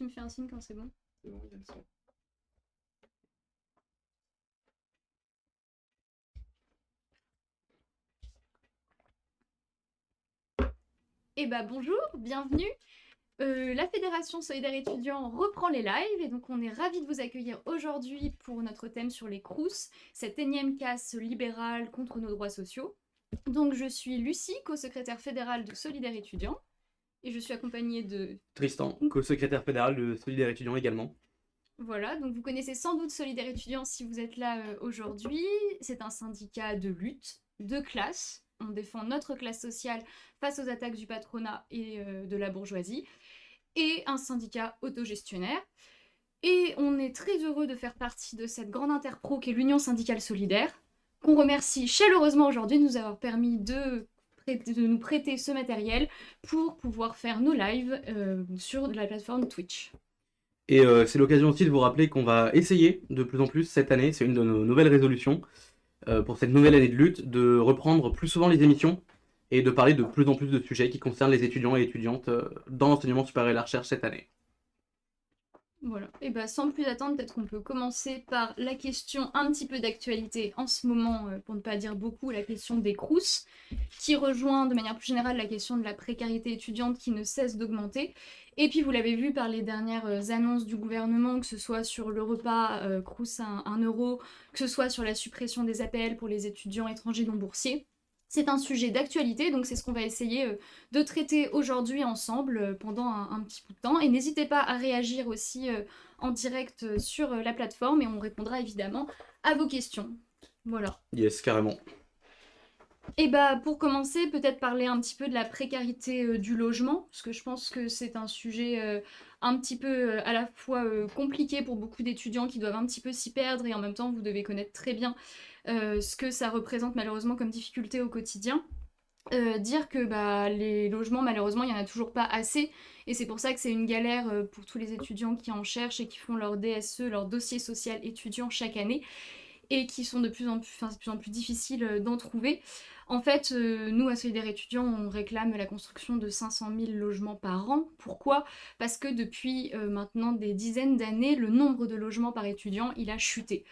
Tu me fais un signe quand c'est bon. C'est bon, il y a le son. Eh bah bonjour, bienvenue. La Fédération Solidaire Étudiant reprend les lives et donc on est ravis de vous accueillir aujourd'hui pour notre thème sur les Crous, cette énième casse libérale contre nos droits sociaux. Donc je suis Lucie, co-secrétaire fédérale de Solidaire Étudiant et je suis accompagnée de... Tristan, co-secrétaire fédéral de Solidaire Étudiant également. Voilà, donc vous connaissez sans doute Solidaire Étudiant si vous êtes là aujourd'hui. C'est un syndicat de lutte, de classe. On défend notre classe sociale face aux attaques du patronat et de la bourgeoisie. Et un syndicat autogestionnaire. Et on est très heureux de faire partie de cette grande interpro qu'est l'Union syndicale solidaire, qu'on remercie chaleureusement aujourd'hui de nous avoir permis de nous prêter ce matériel pour pouvoir faire nos lives sur la plateforme Twitch. Et c'est l'occasion aussi de vous rappeler qu'on va essayer de plus en plus cette année, c'est une de nos nouvelles résolutions, pour cette nouvelle année de lutte, de reprendre plus souvent les émissions et de parler de plus en plus de sujets qui concernent les étudiants et étudiantes dans l'enseignement supérieur et la recherche cette année. Voilà, et bah sans plus attendre, peut-être qu'on peut commencer par la question un petit peu d'actualité en ce moment, pour ne pas dire beaucoup, la question des Crous, qui rejoint de manière plus générale la question de la précarité étudiante qui ne cesse d'augmenter. Et puis vous l'avez vu par les dernières annonces du gouvernement, que ce soit sur le repas Crous à 1 euro, que ce soit sur la suppression des APL pour les étudiants étrangers non boursiers. C'est un sujet d'actualité, donc c'est ce qu'on va essayer de traiter aujourd'hui ensemble pendant un petit bout de temps. Et n'hésitez pas à réagir aussi en direct sur la plateforme et on répondra évidemment à vos questions. Voilà. Yes, carrément. Et bah pour commencer, peut-être parler un petit peu de la précarité du logement, parce que je pense que c'est un sujet un petit peu à la fois compliqué pour beaucoup d'étudiants qui doivent un petit peu s'y perdre et en même temps vous devez connaître très bien ce que ça représente malheureusement comme difficulté au quotidien. Dire que bah, les logements, malheureusement, il n'y en a toujours pas assez. Et c'est pour ça que c'est une galère pour tous les étudiants qui en cherchent et qui font leur DSE, leur dossier social étudiant chaque année, et qui sont de plus en plus difficiles d'en trouver. En fait, nous, à Solidaire Étudiants, on réclame la construction de 500 000 logements par an. Pourquoi ? Parce que depuis maintenant des dizaines d'années, le nombre de logements par étudiant, il a chuté.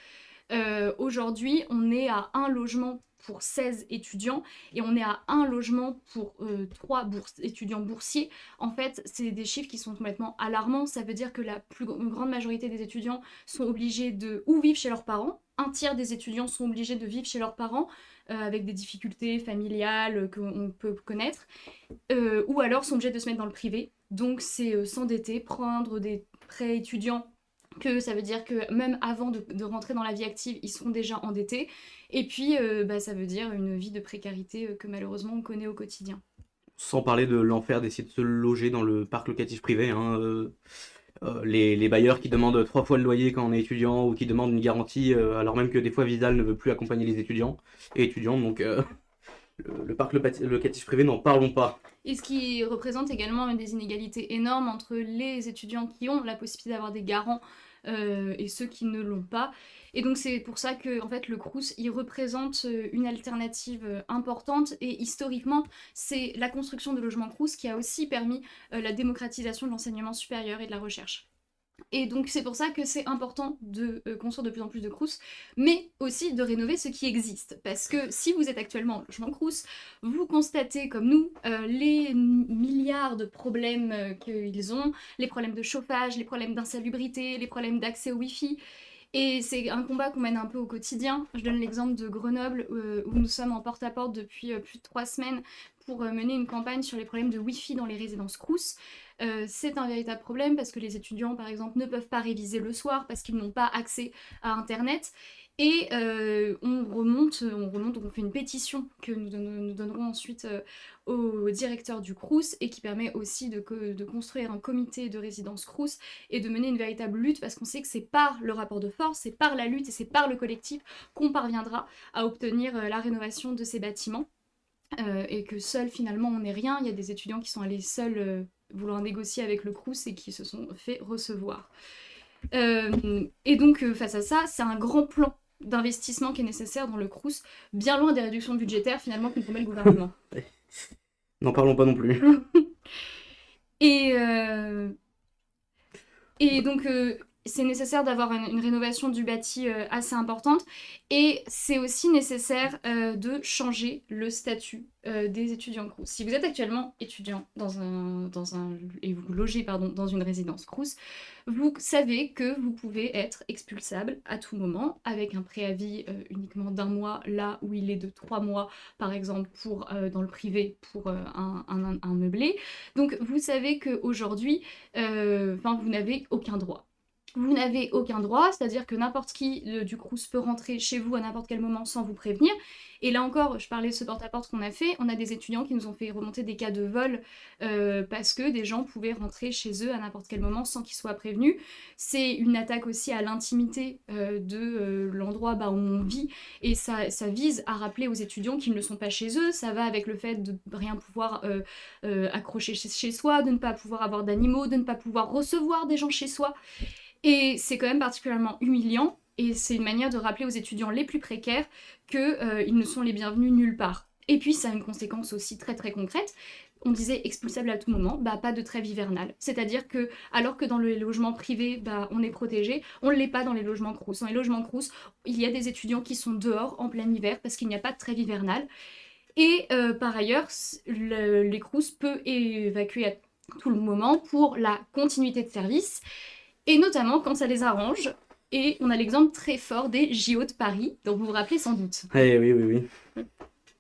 Aujourd'hui, on est à 1 logement pour 16 étudiants et on est à 1 logement pour 3 étudiants boursiers. En fait, c'est des chiffres qui sont complètement alarmants. Ça veut dire que la plus grande majorité des étudiants sont obligés de ou vivre chez leurs parents. Un tiers des étudiants sont obligés de vivre chez leurs parents avec des difficultés familiales qu'on peut connaître, ou alors sont obligés de se mettre dans le privé. Donc c'est s'endetter, prendre des prêts étudiants que ça veut dire que même avant de rentrer dans la vie active, ils seront déjà endettés. Et puis, bah, ça veut dire une vie de précarité que malheureusement on connaît au quotidien. Sans parler de l'enfer d'essayer de se loger dans le parc locatif privé, hein, les bailleurs qui demandent 3 fois le loyer quand on est étudiant ou qui demandent une garantie alors même que des fois Vidal ne veut plus accompagner les étudiants et étudiantes, donc le parc locatif privé, n'en parlons pas. Et ce qui représente également des inégalités énormes entre les étudiants qui ont la possibilité d'avoir des garants et ceux qui ne l'ont pas. Et donc c'est pour ça que en fait, le Crous, il représente une alternative importante et historiquement, c'est la construction de logements Crous qui a aussi permis la démocratisation de l'enseignement supérieur et de la recherche. Et donc c'est pour ça que c'est important de construire de plus en plus de Crous, mais aussi de rénover ce qui existe. Parce que si vous êtes actuellement en logement Crous, vous constatez comme nous les milliards de problèmes qu'ils ont, les problèmes de chauffage, les problèmes d'insalubrité, les problèmes d'accès au Wi-Fi. Et c'est un combat qu'on mène un peu au quotidien. Je donne l'exemple de Grenoble, où nous sommes en porte-à-porte depuis plus de 3 semaines pour mener une campagne sur les problèmes de Wi-Fi dans les résidences Crous. C'est un véritable problème parce que les étudiants, par exemple, ne peuvent pas réviser le soir parce qu'ils n'ont pas accès à Internet. Et on remonte, donc on fait une pétition que nous donnerons ensuite au directeur du Crous et qui permet aussi de construire un comité de résidence Crous et de mener une véritable lutte parce qu'on sait que c'est par le rapport de force, c'est par la lutte et c'est par le collectif qu'on parviendra à obtenir la rénovation de ces bâtiments. Et que seul finalement on n'est rien, il y a des étudiants qui sont allés seuls vouloir négocier avec le Crous et qui se sont fait recevoir. Et donc face à ça, c'est un grand plan d'investissement qui est nécessaire dans le Crous, bien loin des réductions budgétaires finalement que nous promet le gouvernement. N'en parlons pas non plus. Et Et donc, c'est nécessaire d'avoir une rénovation du bâti assez importante. Et c'est aussi nécessaire de changer le statut des étudiants Crous. Si vous êtes actuellement étudiant et vous logez dans une résidence Crous, vous savez que vous pouvez être expulsable à tout moment avec un préavis uniquement d'1 mois, là où il est de 3 mois, par exemple, dans le privé pour un meublé. Donc vous savez qu'aujourd'hui, vous n'avez aucun droit. Vous n'avez aucun droit, c'est-à-dire que n'importe qui du Crous peut rentrer chez vous à n'importe quel moment sans vous prévenir. Et là encore, je parlais de ce porte-à-porte qu'on a fait, on a des étudiants qui nous ont fait remonter des cas de vol parce que des gens pouvaient rentrer chez eux à n'importe quel moment sans qu'ils soient prévenus. C'est une attaque aussi à l'intimité de l'endroit où on vit, et ça vise à rappeler aux étudiants qu'ils ne sont pas chez eux. Ça va avec le fait de rien pouvoir accrocher chez soi, de ne pas pouvoir avoir d'animaux, de ne pas pouvoir recevoir des gens chez soi. Et c'est quand même particulièrement humiliant, et c'est une manière de rappeler aux étudiants les plus précaires qu'ils ne sont les bienvenus nulle part. Et puis ça a une conséquence aussi très très concrète. On disait expulsable à tout moment, pas de trêve hivernale. C'est-à-dire que, alors que dans les logements privés, on est protégé, on ne l'est pas dans les logements Crous. Dans les logements Crous, il y a des étudiants qui sont dehors en plein hiver parce qu'il n'y a pas de trêve hivernale. Et par ailleurs, les Crous peuvent évacuer à tout le moment pour la continuité de service, et notamment quand ça les arrange. Et on a l'exemple très fort des JO de Paris, dont vous vous rappelez sans doute. Eh oui, oui, oui.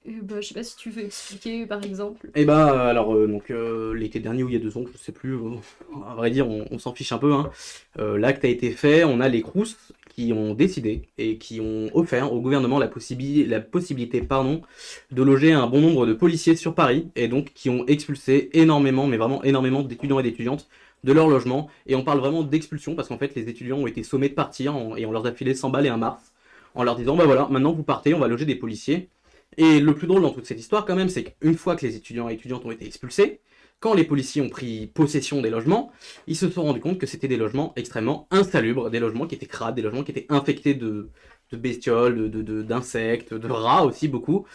Je sais pas si tu veux expliquer, par exemple. Et alors, l'été dernier ou il y a 2 ans, je sais plus, à vrai dire, on s'en fiche un peu, hein. L'acte a été fait, on a les Crous qui ont décidé et qui ont offert au gouvernement la possibilité de loger un bon nombre de policiers sur Paris, et donc qui ont expulsé énormément, mais vraiment énormément d'étudiants et d'étudiantes de leur logement. Et on parle vraiment d'expulsion parce qu'en fait, les étudiants ont été sommés de partir et on leur a filé 100 balles et un mars en leur disant voilà, maintenant vous partez, on va loger des policiers. Et le plus drôle dans toute cette histoire, quand même, c'est qu'une fois que les étudiants et étudiantes ont été expulsés, quand les policiers ont pris possession des logements, ils se sont rendus compte que c'était des logements extrêmement insalubres, des logements qui étaient crades, des logements qui étaient infectés de bestioles, d'insectes, de rats aussi beaucoup.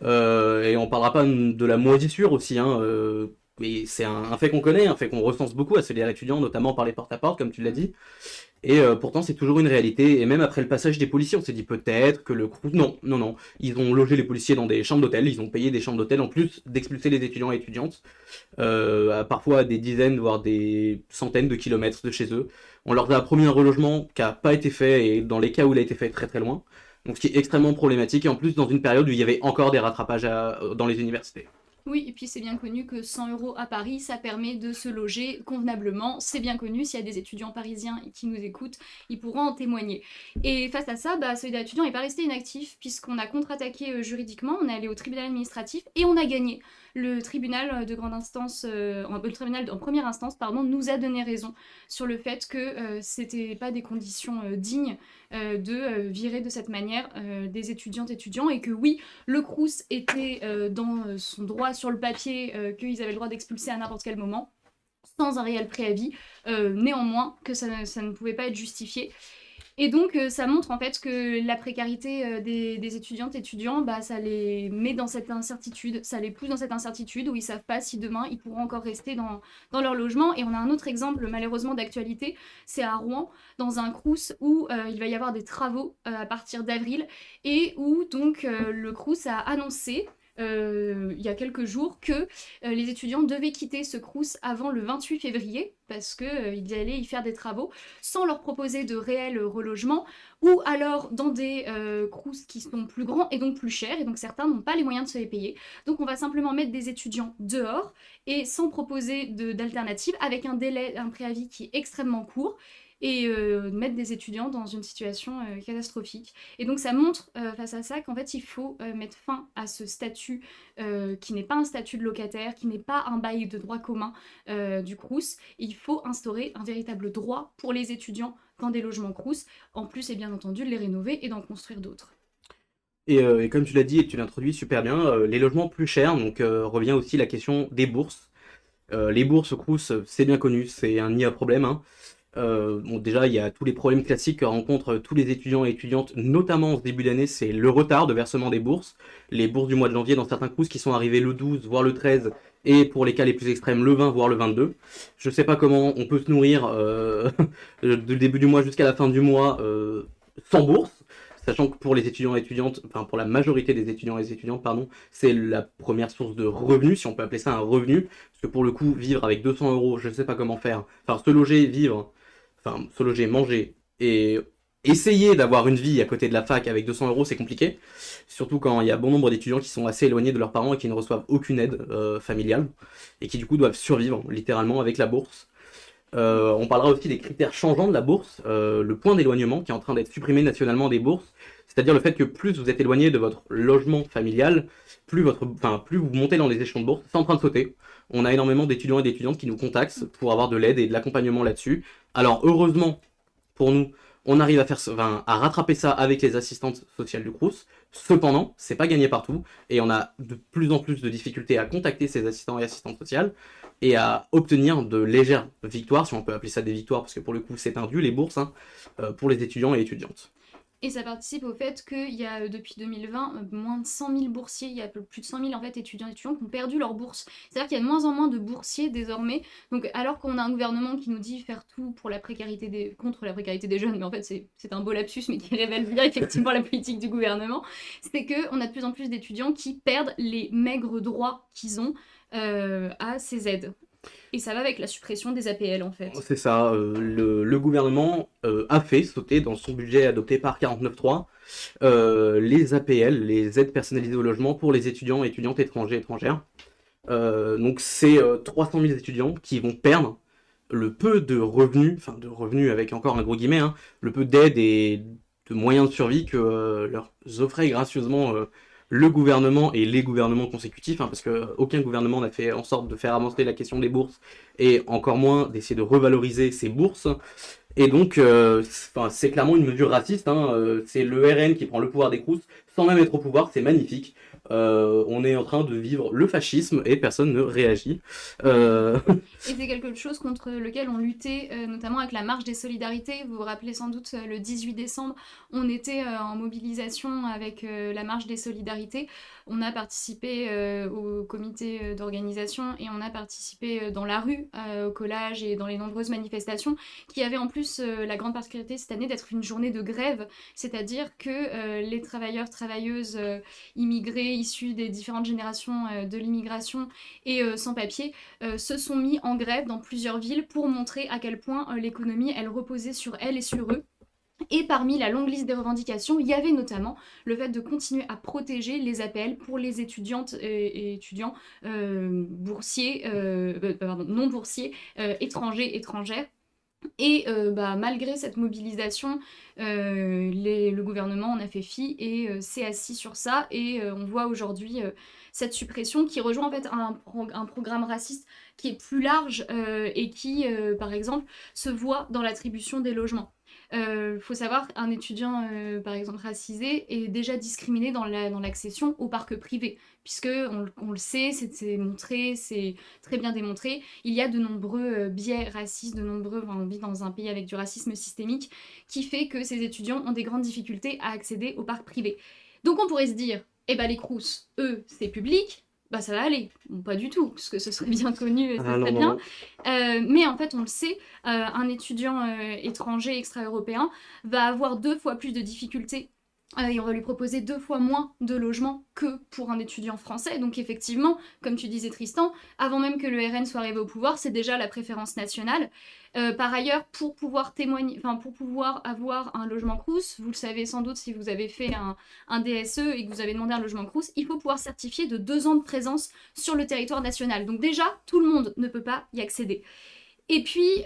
Et on parlera pas de la moisissure aussi, hein. Mais c'est un fait qu'on connaît, un fait qu'on recense beaucoup à CDR étudiants, notamment par les porte-à-porte, comme tu l'as dit. Et pourtant, c'est toujours une réalité. Et même après le passage des policiers, on s'est dit peut-être que le Crous... Non, non, non. Ils ont logé les policiers dans des chambres d'hôtel. Ils ont payé des chambres d'hôtel en plus d'expulser les étudiants et étudiantes. Parfois à des dizaines, voire des centaines de kilomètres de chez eux. On leur a promis un relogement qui n'a pas été fait, et dans les cas où il a été fait, très très loin. Donc ce qui est extrêmement problématique. Et en plus, dans une période où il y avait encore des rattrapages dans les universités. Oui, et puis c'est bien connu que 100 € à Paris, ça permet de se loger convenablement. C'est bien connu, s'il y a des étudiants parisiens qui nous écoutent, ils pourront en témoigner. Et face à ça, Solidaires étudiants n'est pas resté inactif, puisqu'on a contre-attaqué juridiquement, on est allé au tribunal administratif et on a gagné. Le tribunal de grande instance, le tribunal en première instance, nous a donné raison sur le fait que c'était pas des conditions dignes de virer de cette manière des étudiantes et étudiants, et que oui, le Crous était dans son droit sur le papier, qu'ils avaient le droit d'expulser à n'importe quel moment, sans un réel préavis, néanmoins que ça ne pouvait pas être justifié. Et donc ça montre en fait que la précarité des étudiantes et étudiants, ça les met dans cette incertitude, ça les pousse dans cette incertitude où ils savent pas si demain ils pourront encore rester dans leur logement. Et on a un autre exemple malheureusement d'actualité, c'est à Rouen, dans un Crous où il va y avoir des travaux à partir d'avril, et où donc le Crous a annoncé il y a quelques jours que les étudiants devaient quitter ce Crous avant le 28 février parce qu'ils allaient y faire des travaux sans leur proposer de réel relogement, ou alors dans des Crous qui sont plus grands et donc plus chers, et donc certains n'ont pas les moyens de se les payer. Donc on va simplement mettre des étudiants dehors et sans proposer d'alternative, avec un préavis qui est extrêmement court, et mettre des étudiants dans une situation catastrophique. Et donc ça montre face à ça qu'en fait il faut mettre fin à ce statut qui n'est pas un statut de locataire, qui n'est pas un bail de droit commun du Crous. Il faut instaurer un véritable droit pour les étudiants dans des logements Crous, en plus et bien entendu de les rénover et d'en construire d'autres. Et comme tu l'as dit et tu l'introduis super bien, les logements plus chers, donc revient aussi la question des bourses. Les bourses Crous, c'est bien connu, c'est un nid à problème, hein. Bon, déjà, il y a tous les problèmes classiques que rencontrent tous les étudiants et étudiantes, notamment en ce début d'année, c'est le retard de versement des bourses. Les bourses du mois de janvier dans certains Crous qui sont arrivées le 12, voire le 13, et pour les cas les plus extrêmes, le 20 voire le 22. Je sais pas comment on peut se nourrir du début du mois jusqu'à la fin du mois sans bourse, sachant que pour les étudiants et étudiantes, enfin pour la majorité des étudiants et des étudiantes, pardon, c'est la première source de revenus, si on peut appeler ça un revenu, parce que pour le coup, vivre avec 200 euros, je ne sais pas comment faire, enfin se loger, vivre, enfin se loger, manger, et essayer d'avoir une vie à côté de la fac avec 200 euros, c'est compliqué, surtout quand il y a bon nombre d'étudiants qui sont assez éloignés de leurs parents et qui ne reçoivent aucune aide familiale, et qui du coup doivent survivre littéralement avec la bourse. On parlera aussi des critères changeants de la bourse, le point d'éloignement qui est en train d'être supprimé nationalement des bourses, c'est-à-dire le fait que plus vous êtes éloigné de votre logement familial, plus vous montez dans les échelons de bourse, c'est en train de sauter. On a énormément d'étudiants et d'étudiantes qui nous contactent pour avoir de l'aide et de l'accompagnement là-dessus. Alors heureusement pour nous, on arrive à rattraper ça avec les assistantes sociales du Crous. Cependant, c'est pas gagné partout et on a de plus en plus de difficultés à contacter ces assistants et assistantes sociales et à obtenir de légères victoires, si on peut appeler ça des victoires, parce que pour le coup c'est un dû les bourses, hein, pour les étudiants et étudiantes. Et ça participe au fait qu'il y a depuis 2020 moins de 100 000 boursiers, il y a plus de 100 000 en fait, étudiants et étudiantes qui ont perdu leur bourse. C'est-à-dire qu'il y a de moins en moins de boursiers désormais. Donc alors qu'on a un gouvernement qui nous dit faire tout pour la précarité contre la précarité des jeunes, mais en fait c'est un beau lapsus mais qui révèle bien effectivement la politique du gouvernement, c'est qu'on a de plus en plus d'étudiants qui perdent les maigres droits qu'ils ont à ces aides. Et ça va avec la suppression des APL en fait. C'est ça, le gouvernement a fait sauter dans son budget adopté par 49.3 les APL, les aides personnalisées au logement pour les étudiants et étudiantes étrangers et étrangères. Donc c'est 300 000 étudiants qui vont perdre le peu de revenus, enfin de revenus avec encore un gros guillemet, hein, le peu d'aide et de moyens de survie que leur offrait gracieusement le gouvernement et les gouvernements consécutifs, hein, parce que aucun gouvernement n'a fait en sorte de faire avancer la question des bourses et encore moins d'essayer de revaloriser ces bourses. Et donc, c'est clairement une mesure raciste, hein, c'est le RN qui prend le pouvoir des Crous sans même être au pouvoir, c'est magnifique. On est en train de vivre le fascisme et personne ne réagit. Et c'est quelque chose contre lequel on luttait, notamment avec la marche des solidarités. Vous vous rappelez sans doute, le 18 décembre, on était en mobilisation avec la marche des solidarités. On a participé au comité d'organisation et on a participé dans la rue, au collage et dans les nombreuses manifestations, qui avaient en plus la grande particularité cette année d'être une journée de grève, c'est-à-dire que les travailleurs, travailleuses immigrés issus des différentes générations de l'immigration et sans papier se sont mis en grève dans plusieurs villes pour montrer à quel point l'économie, elle reposait sur elles et sur eux. Et parmi la longue liste des revendications, il y avait notamment le fait de continuer à protéger les APL pour les étudiantes et étudiants boursiers, non boursiers, étrangers, étrangères. Et malgré cette mobilisation, le gouvernement en a fait fi et s'est assis sur ça. Et on voit aujourd'hui cette suppression qui rejoint en fait un programme raciste qui est plus large et qui, par exemple, se voit dans l'attribution des logements. Faut savoir qu'un étudiant, par exemple racisé, est déjà discriminé dans l'accession au parc privé, puisque on le sait, c'est montré, c'est très bien démontré. Il y a de nombreux biais racistes, on vit dans un pays avec du racisme systémique, qui fait que ces étudiants ont des grandes difficultés à accéder au parc privé. Donc on pourrait se dire, eh ben les Crous, eux, c'est public, bah ça va aller. Bon, pas du tout, parce que ce serait bien connu et ça serait bien. Mais en fait, on le sait, un étudiant étranger, extra-européen, va avoir 2 fois plus de difficultés et on va lui proposer 2 fois moins de logements que pour un étudiant français. Donc effectivement, comme tu disais Tristan, avant même que le RN soit arrivé au pouvoir, c'est déjà la préférence nationale. Par ailleurs, pour pouvoir avoir un logement Crous, vous le savez sans doute si vous avez fait un DSE et que vous avez demandé un logement Crous, il faut pouvoir certifier de 2 ans de présence sur le territoire national. Donc déjà, tout le monde ne peut pas y accéder. Et puis,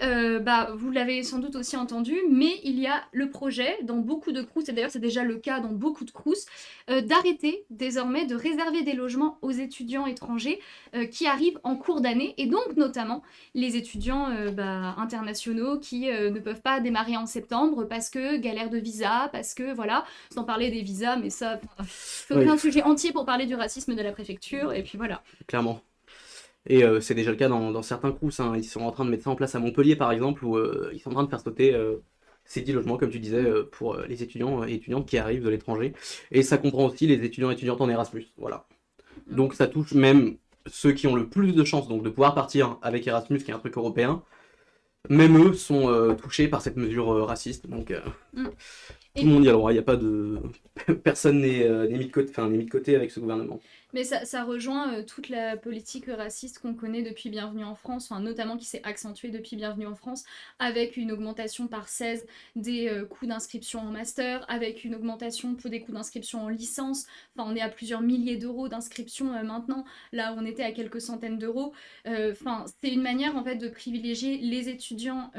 vous l'avez sans doute aussi entendu, mais il y a le projet dans beaucoup de Crous, et d'ailleurs c'est déjà le cas dans beaucoup de Crous, d'arrêter désormais de réserver des logements aux étudiants étrangers qui arrivent en cours d'année, et donc notamment les étudiants internationaux qui ne peuvent pas démarrer en septembre parce que galère de visa, parce que voilà, sans parler des visas, mais ça, je fais un sujet entier pour parler du racisme de la préfecture, et puis voilà. Clairement. Et c'est déjà le cas dans certains Crous, hein. Ils sont en train de mettre ça en place à Montpellier par exemple, où ils sont en train de faire sauter ces 10 logements, comme tu disais, pour les étudiants et étudiantes qui arrivent de l'étranger. Et ça comprend aussi les étudiants et étudiantes en Erasmus, voilà. Donc ça touche même ceux qui ont le plus de chances donc de pouvoir partir avec Erasmus, qui est un truc européen, même eux sont touchés par cette mesure raciste. Donc Mm. tout le monde y a le droit, il n'y a pas de... Personne n'est mis de côté, enfin, n'est mis de côté avec ce gouvernement. Mais ça rejoint toute la politique raciste qu'on connaît depuis Bienvenue en France, enfin, notamment qui s'est accentuée depuis Bienvenue en France, avec une augmentation par 16 des coûts d'inscription en master, avec une augmentation des coûts d'inscription en licence. Enfin, on est à plusieurs milliers d'euros d'inscription maintenant, là on était à quelques centaines d'euros. Enfin, c'est une manière en fait de privilégier les étudiants,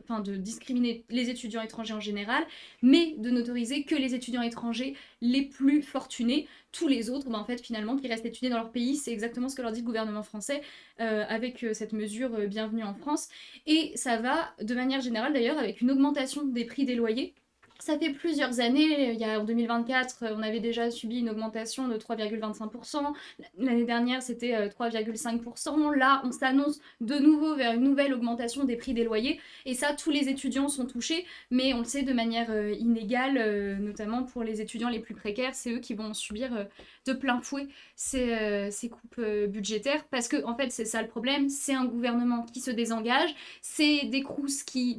enfin de discriminer les étudiants étrangers en général, mais de n'autoriser que les étudiants étrangers les plus fortunés. Tous les autres, en fait, finalement, qui restent étudier dans leur pays, c'est exactement ce que leur dit le gouvernement français avec cette mesure Bienvenue en France. Et ça va, de manière générale d'ailleurs, avec une augmentation des prix des loyers. Ça fait plusieurs années, en 2024, on avait déjà subi une augmentation de 3,25%. L'année dernière, c'était 3,5%. Là, on s'annonce de nouveau vers une nouvelle augmentation des prix des loyers. Et ça, tous les étudiants sont touchés, mais on le sait de manière inégale, notamment pour les étudiants les plus précaires. C'est eux qui vont subir de plein fouet ces coupes budgétaires. Parce que, en fait, c'est ça le problème. C'est un gouvernement qui se désengage. C'est des crous qui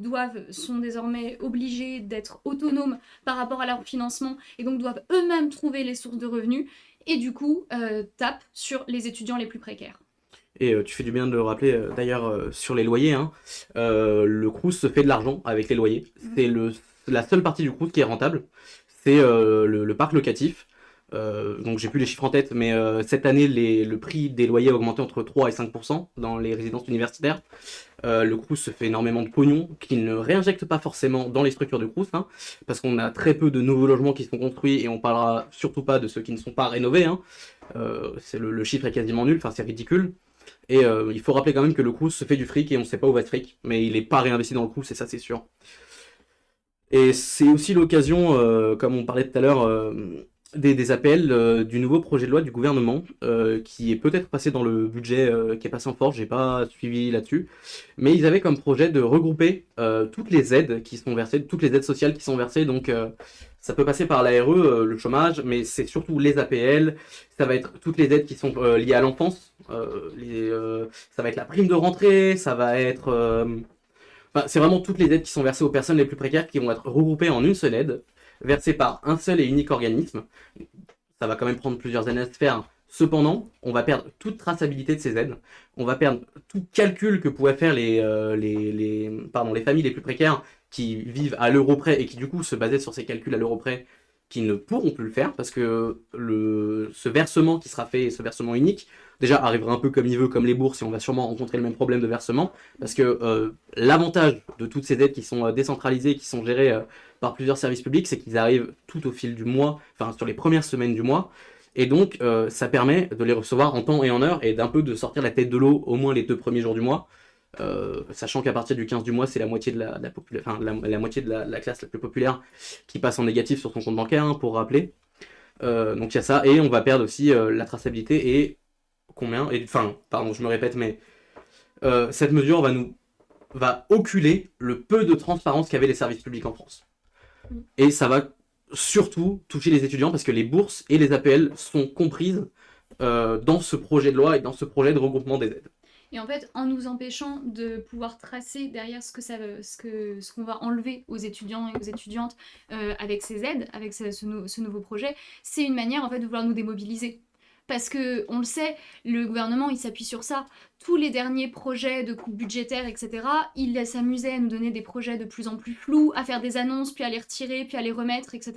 sont désormais obligés d'être autonomes par rapport à leur financement et donc doivent eux-mêmes trouver les sources de revenus et du coup tapent sur les étudiants les plus précaires. Et tu fais du bien de le rappeler, d'ailleurs, sur les loyers, hein, le Crous se fait de l'argent avec les loyers. C'est la seule partie du Crous qui est rentable, c'est le parc locatif. Donc j'ai plus les chiffres en tête, mais cette année, le prix des loyers a augmenté entre 3 et 5% dans les résidences universitaires. Le Crous se fait énormément de pognon, qu'il ne réinjecte pas forcément dans les structures du Crous, hein, parce qu'on a très peu de nouveaux logements qui sont construits, et on parlera surtout pas de ceux qui ne sont pas rénovés. Hein. Le chiffre est quasiment nul, enfin c'est ridicule. Et il faut rappeler quand même que le Crous se fait du fric et on sait pas où va ce fric, mais il est pas réinvesti dans le Crous, et ça c'est sûr. Et c'est aussi l'occasion, comme on parlait tout à l'heure, des APL du nouveau projet de loi du gouvernement, qui est peut-être passé dans le budget qui est passé en force, j'ai pas suivi là-dessus, mais ils avaient comme projet de regrouper toutes les aides qui sont versées, toutes les aides sociales qui sont versées, donc ça peut passer par l'ARE, le chômage, mais c'est surtout les APL, ça va être toutes les aides qui sont liées à l'enfance, ça va être la prime de rentrée, ça va être... Enfin, c'est vraiment toutes les aides qui sont versées aux personnes les plus précaires qui vont être regroupées en une seule aide, versée par un seul et unique organisme. Ça va quand même prendre plusieurs années à se faire. Cependant, on va perdre toute traçabilité de ces aides. On va perdre tout calcul que pouvaient faire les familles les plus précaires qui vivent à l'euro près et qui du coup se basaient sur ces calculs à l'euro près, qui ne pourront plus le faire parce que ce versement qui sera fait, ce versement unique, déjà arrivera un peu comme il veut, comme les bourses, et on va sûrement rencontrer le même problème de versement, parce que l'avantage de toutes ces aides qui sont décentralisées, qui sont gérées par plusieurs services publics, c'est qu'ils arrivent tout au fil du mois, enfin sur les premières semaines du mois, et donc ça permet de les recevoir en temps et en heure, et d'un peu de sortir la tête de l'eau au moins les 2 premiers jours du mois, sachant qu'à partir du 15 du mois, c'est la moitié de la moitié de la classe la plus populaire qui passe en négatif sur son compte bancaire, hein, pour rappeler. Donc il y a ça, et on va perdre aussi la traçabilité, et combien, pardon, je me répète, mais cette mesure va oculer le peu de transparence qu'avaient les services publics en France. Et ça va surtout toucher les étudiants parce que les bourses et les APL sont comprises dans ce projet de loi et dans ce projet de regroupement des aides. Et en fait, en nous empêchant de pouvoir tracer derrière ce qu'on va enlever aux étudiants et aux étudiantes avec ces aides, avec ce nouveau projet, c'est une manière en fait de vouloir nous démobiliser. Parce que, on le sait, le gouvernement, il s'appuie sur ça. Tous les derniers projets de coupes budgétaires, etc., il s'amusait à nous donner des projets de plus en plus flous, à faire des annonces, puis à les retirer, puis à les remettre, etc.,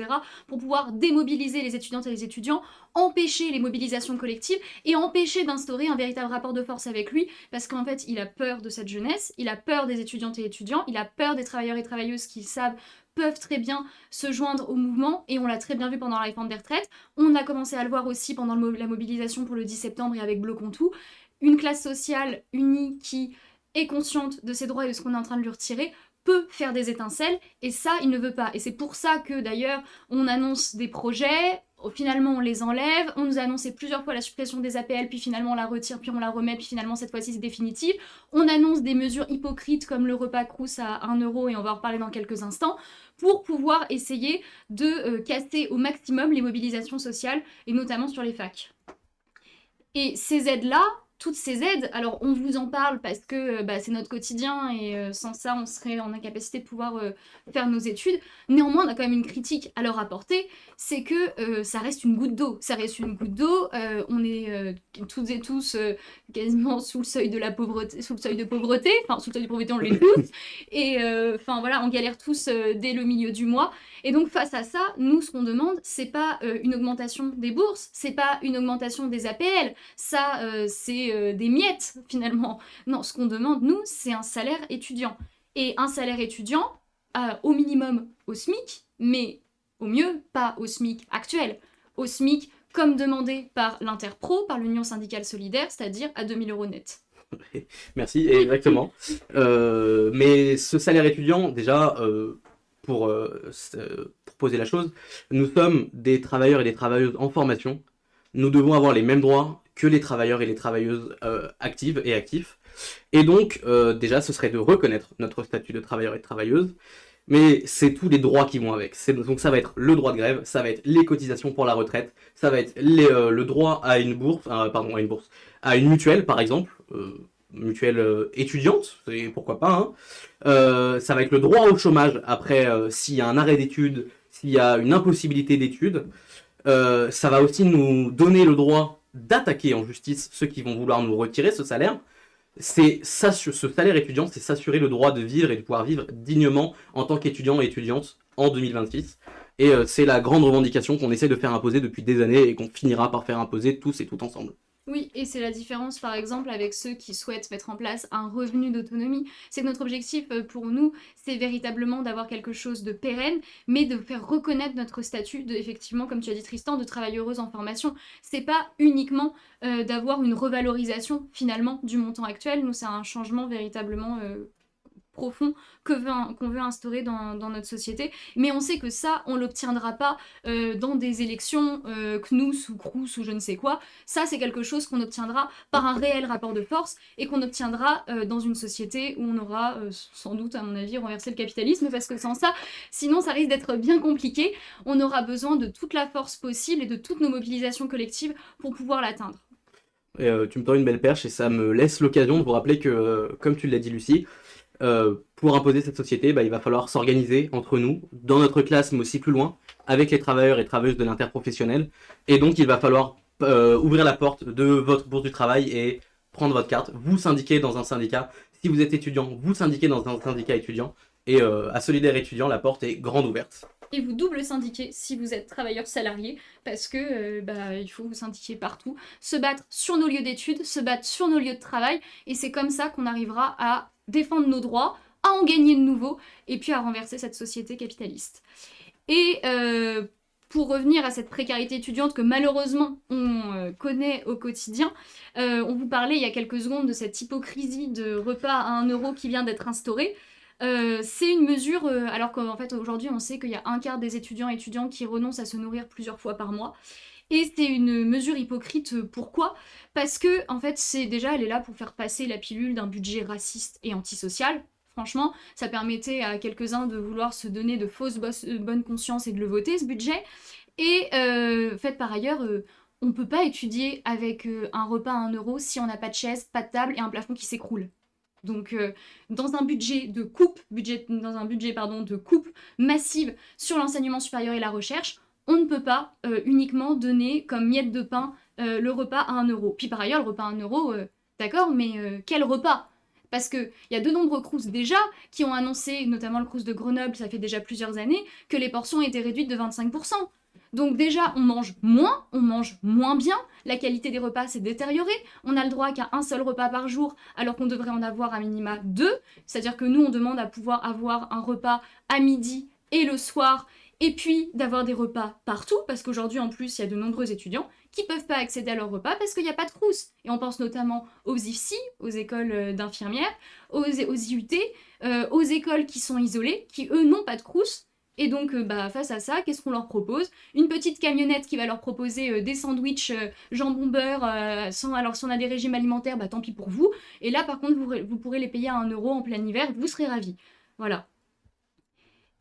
pour pouvoir démobiliser les étudiantes et les étudiants, empêcher les mobilisations collectives et empêcher d'instaurer un véritable rapport de force avec lui, parce qu'en fait, il a peur de cette jeunesse, il a peur des étudiantes et étudiants, il a peur des travailleurs et travailleuses qui savent peuvent très bien se joindre au mouvement, et on l'a très bien vu pendant la réforme des retraites. On a commencé à le voir aussi pendant la mobilisation pour le 10 septembre et avec Bloquons tout. Une classe sociale unie qui est consciente de ses droits et de ce qu'on est en train de lui retirer peut faire des étincelles, et ça, il ne veut pas. Et c'est pour ça que, d'ailleurs, on annonce des projets, finalement on les enlève, on nous a annoncé plusieurs fois la suppression des APL, puis finalement on la retire, puis on la remet, puis finalement cette fois-ci c'est définitif. On annonce des mesures hypocrites comme le repas Crous à 1 euro, et on va en reparler dans quelques instants, pour pouvoir essayer de casser au maximum les mobilisations sociales, et notamment sur les facs. Et ces aides-là, toutes ces aides, alors on vous en parle parce que c'est notre quotidien et sans ça on serait en incapacité de pouvoir faire nos études. Néanmoins on a quand même une critique à leur apporter, c'est que ça reste une goutte d'eau. Ça reste une goutte d'eau, on est toutes et tous quasiment sous le seuil de la pauvreté, sous le seuil de pauvreté, enfin sous le seuil de pauvreté on l'est tous, et enfin voilà, on galère tous dès le milieu du mois. Et donc face à ça, nous ce qu'on demande, c'est pas une augmentation des bourses, c'est pas une augmentation des APL, ça c'est des miettes finalement. Non, ce qu'on demande nous, c'est un salaire étudiant. Et un salaire étudiant, au minimum au SMIC, mais au mieux pas au SMIC actuel, au SMIC comme demandé par l'Interpro, par l'Union syndicale solidaire, c'est-à-dire à 2 000 € net. Merci, exactement. Mais ce salaire étudiant, déjà, pour poser la chose, nous sommes des travailleurs et des travailleuses en formation. Nous devons avoir les mêmes droits que les travailleurs et les travailleuses actives et actifs. Et donc, déjà, ce serait de reconnaître notre statut de travailleur et de travailleuse. Mais c'est tous les droits qui vont avec. Donc ça va être le droit de grève, ça va être les cotisations pour la retraite, ça va être le droit à une bourse, à une mutuelle par exemple, mutuelle étudiante, pourquoi pas. Hein. Ça va être le droit au chômage après s'il y a un arrêt d'études, s'il y a une impossibilité d'études. Ça va aussi nous donner le droit d'attaquer en justice ceux qui vont vouloir nous retirer ce salaire. Ce salaire étudiant, c'est s'assurer le droit de vivre et de pouvoir vivre dignement en tant qu'étudiant et étudiante en 2026. Et c'est la grande revendication qu'on essaie de faire imposer depuis des années et qu'on finira par faire imposer tous et toutes ensemble. Oui, et c'est la différence par exemple avec ceux qui souhaitent mettre en place un revenu d'autonomie. C'est que notre objectif pour nous, c'est véritablement d'avoir quelque chose de pérenne, mais de faire reconnaître notre statut de, effectivement, comme tu as dit Tristan, de travailleuse en formation. C'est pas uniquement d'avoir une revalorisation finalement du montant actuel. Nous, c'est un changement véritablement profond qu'on veut instaurer dans notre société. Mais on sait que ça, on l'obtiendra pas dans des élections CNUS ou CRUS ou je ne sais quoi. Ça, c'est quelque chose qu'on obtiendra par un réel rapport de force et qu'on obtiendra dans une société où on aura sans doute, à mon avis, renversé le capitalisme, parce que sans ça, sinon ça risque d'être bien compliqué. On aura besoin de toute la force possible et de toutes nos mobilisations collectives pour pouvoir l'atteindre. Et, tu me tends une belle perche et ça me laisse l'occasion de vous rappeler que, comme tu l'as dit Lucie, pour imposer cette société, il va falloir s'organiser entre nous, dans notre classe, mais aussi plus loin, avec les travailleurs et travailleuses de l'interprofessionnel. Et donc, il va falloir ouvrir la porte de votre bourse du travail et prendre votre carte, vous syndiquer dans un syndicat. Si vous êtes étudiant, vous syndiquer dans un syndicat étudiant. Et à Solidaire étudiant, la porte est grande ouverte. Et vous double syndiquer si vous êtes travailleur salarié, parce que il faut vous syndiquer partout, se battre sur nos lieux d'études, se battre sur nos lieux de travail, et c'est comme ça qu'on arrivera à défendre nos droits, à en gagner de nouveaux, et puis à renverser cette société capitaliste. Et pour revenir à cette précarité étudiante que malheureusement on connaît au quotidien, on vous parlait il y a quelques secondes de cette hypocrisie de repas à 1 € qui vient d'être instaurée. C'est une mesure, alors qu'en fait aujourd'hui on sait qu'il y a un quart des étudiants et étudiantes qui renoncent à se nourrir plusieurs fois par mois. Et c'est une mesure hypocrite, pourquoi ? Parce que, en fait, elle est là pour faire passer la pilule d'un budget raciste et antisocial. Franchement, ça permettait à quelques-uns de vouloir se donner de fausses bonnes consciences et de le voter, ce budget. Et, fait par ailleurs, on peut pas étudier avec un repas à 1 € si on n'a pas de chaise, pas de table et un plafond qui s'écroule. Donc, dans un budget de coupe massive sur l'enseignement supérieur et la recherche, on ne peut pas uniquement donner comme miette de pain le repas à 1 €. Puis par ailleurs, le repas à 1 €, d'accord, mais quel repas ? Parce qu'il y a de nombreux crous déjà qui ont annoncé, notamment le crous de Grenoble, ça fait déjà plusieurs années, que les portions étaient réduites de 25%. Donc déjà, on mange moins bien, la qualité des repas s'est détériorée, on a le droit qu'à un seul repas par jour, alors qu'on devrait en avoir à minima 2, c'est-à-dire que nous, on demande à pouvoir avoir un repas à midi et le soir, et puis d'avoir des repas partout, parce qu'aujourd'hui, en plus, il y a de nombreux étudiants qui peuvent pas accéder à leurs repas parce qu'il n'y a pas de crous. Et on pense notamment aux IFSI, aux écoles d'infirmières, aux IUT, aux écoles qui sont isolées, qui eux n'ont pas de crous. Et donc, face à ça, qu'est-ce qu'on leur propose ? Une petite camionnette qui va leur proposer des sandwichs jambon beurre. Alors, si on a des régimes alimentaires, tant pis pour vous. Et là, par contre, vous pourrez les payer à 1 € en plein hiver, vous serez ravis. Voilà.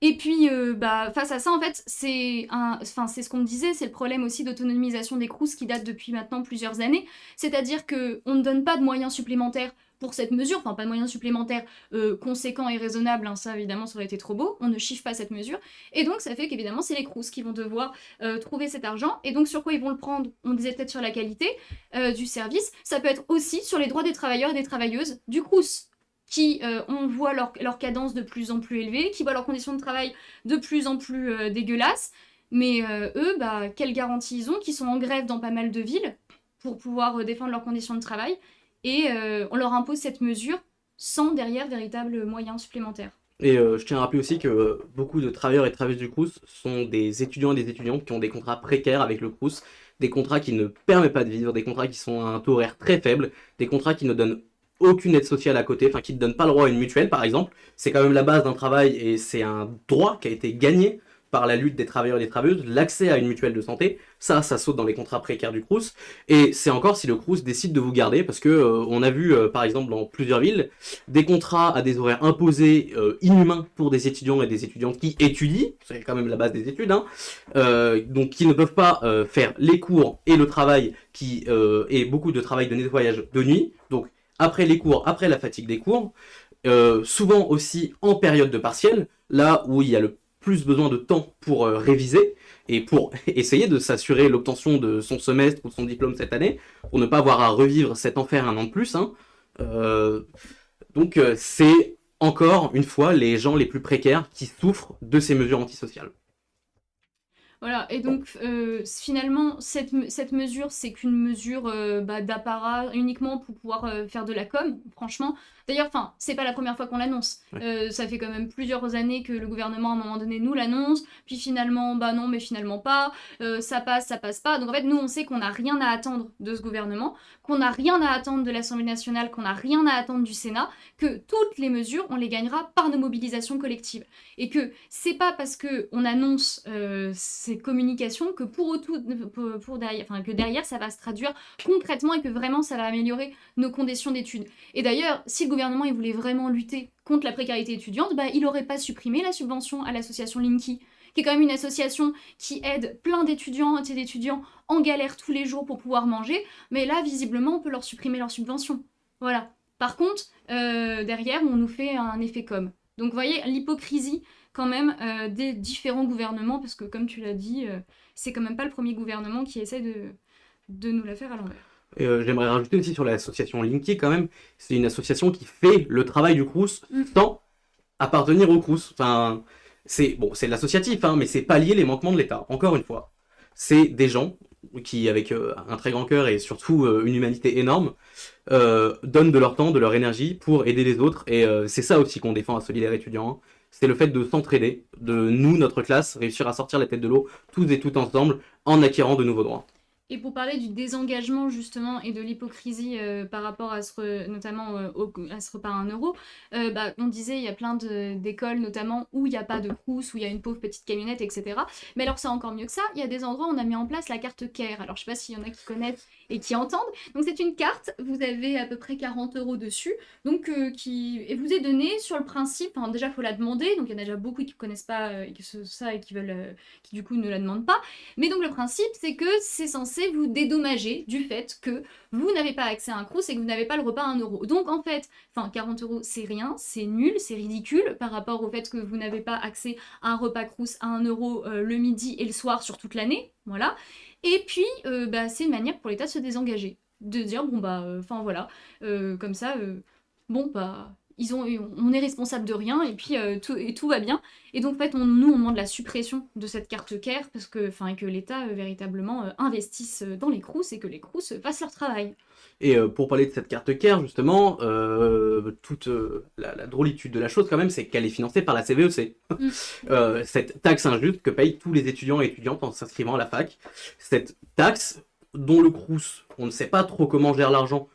Et puis, face à ça, en fait, c'est ce qu'on me disait, c'est le problème aussi d'autonomisation des Crous qui date depuis maintenant plusieurs années. C'est-à-dire qu'on ne donne pas de moyens supplémentaires pour cette mesure, enfin pas de moyens supplémentaires conséquents et raisonnables, hein, ça évidemment ça aurait été trop beau, on ne chiffre pas cette mesure, et donc ça fait qu'évidemment c'est les Crous qui vont devoir trouver cet argent, et donc sur quoi ils vont le prendre? On disait peut-être sur la qualité du service, ça peut être aussi sur les droits des travailleurs et des travailleuses du Crous, qui on voit leur cadence de plus en plus élevée, qui voient leurs conditions de travail de plus en plus dégueulasses, mais eux, quelle garantie ils ont, qui sont en grève dans pas mal de villes pour pouvoir défendre leurs conditions de travail, et on leur impose cette mesure sans derrière véritable moyens supplémentaires. Et je tiens à rappeler aussi que beaucoup de travailleurs et travailleuses du Crous sont des étudiants et des étudiantes qui ont des contrats précaires avec le Crous, des contrats qui ne permettent pas de vivre, des contrats qui sont à un taux horaire très faible, des contrats qui ne donnent aucune aide sociale à côté, enfin qui ne donnent pas le droit à une mutuelle par exemple. C'est quand même la base d'un travail et c'est un droit qui a été gagné par la lutte des travailleurs et des travailleuses, l'accès à une mutuelle de santé, ça saute dans les contrats précaires du Crous, et c'est encore si le Crous décide de vous garder, parce que on a vu par exemple dans plusieurs villes, des contrats à des horaires imposés inhumains pour des étudiants et des étudiantes qui étudient, c'est quand même la base des études, hein, donc qui ne peuvent pas faire les cours et le travail, et beaucoup de travail de nettoyage de nuit, donc après les cours, après la fatigue des cours, souvent aussi en période de partiel, là où il y a le plus besoin de temps pour réviser et pour essayer de s'assurer l'obtention de son semestre ou de son diplôme cette année, pour ne pas avoir à revivre cet enfer un an de plus. Hein. C'est encore une fois les gens les plus précaires qui souffrent de ces mesures antisociales. Voilà, et donc finalement, cette mesure, c'est qu'une mesure d'apparat uniquement pour pouvoir faire de la com, franchement. D'ailleurs, c'est pas la première fois qu'on l'annonce. Ouais. Ça fait quand même plusieurs années que le gouvernement, à un moment donné, nous l'annonce, puis finalement, non, mais finalement pas, ça passe pas. Donc en fait, nous, on sait qu'on n'a rien à attendre de ce gouvernement, qu'on n'a rien à attendre de l'Assemblée nationale, qu'on n'a rien à attendre du Sénat, que toutes les mesures, on les gagnera par nos mobilisations collectives. Et que c'est pas parce qu'on annonce ces communications que que derrière ça va se traduire concrètement et que vraiment ça va améliorer nos conditions d'études. Et d'ailleurs, si le gouvernement il voulait vraiment lutter contre la précarité étudiante, il n'aurait pas supprimé la subvention à l'association Linky, qui est quand même une association qui aide plein d'étudiantes et d'étudiants en galère tous les jours pour pouvoir manger, mais là visiblement on peut leur supprimer leur subvention. Voilà. Par contre, derrière on nous fait un effet com. Donc vous voyez l'hypocrisie quand même des différents gouvernements, parce que comme tu l'as dit, c'est quand même pas le premier gouvernement qui essaie de nous la faire à l'envers. Et j'aimerais rajouter aussi sur l'association Linky quand même, c'est une association qui fait le travail du Crous sans appartenir au Crous. Enfin, c'est de l'associatif, hein, mais c'est pallier les manquements de l'État. Encore une fois, c'est des gens qui, avec un très grand cœur et surtout une humanité énorme, donnent de leur temps, de leur énergie pour aider les autres. Et c'est ça aussi qu'on défend à Solidaires Étudiants. Hein. C'est le fait de s'entraider, de nous, notre classe, réussir à sortir la tête de l'eau, tous et toutes ensemble, en acquérant de nouveaux droits. Et pour parler du désengagement justement et de l'hypocrisie par rapport à notamment à ce repas à 1 euro, on disait il y a plein d'écoles notamment où il n'y a pas de Crous, où il y a une pauvre petite camionnette, etc. Mais alors c'est encore mieux que ça, il y a des endroits où on a mis en place la carte CARE. Alors je sais pas s'il y en a qui connaissent et qui entendent. Donc c'est une carte, vous avez à peu près 40 euros dessus, donc et vous est donnée sur le principe, déjà il faut la demander, donc il y en a déjà beaucoup qui ne connaissent pas ça et qui veulent, qui du coup ne la demandent pas. Mais donc le principe c'est que c'est censé vous dédommager du fait que vous n'avez pas accès à un Crous et que vous n'avez pas le repas à 1 euro. Donc en fait, 40 euros c'est rien, c'est nul, c'est ridicule par rapport au fait que vous n'avez pas accès à un repas Crous à 1 euro le midi et le soir sur toute l'année, voilà. Et puis c'est une manière pour l'État de se désengager, de dire voilà, comme ça, on est responsable de rien et puis tout va bien. Et donc en fait, nous on demande la suppression de cette carte CARE parce que, que l'État véritablement investisse dans les Crous et que les Crous fassent leur travail. Et pour parler de cette carte CARE, justement, toute la drôlitude de la chose quand même, c'est qu'elle est financée par la CVEC. Cette taxe injuste que payent tous les étudiants et étudiantes en s'inscrivant à la fac. Cette taxe dont le Crous, on ne sait pas trop comment gère l'argent.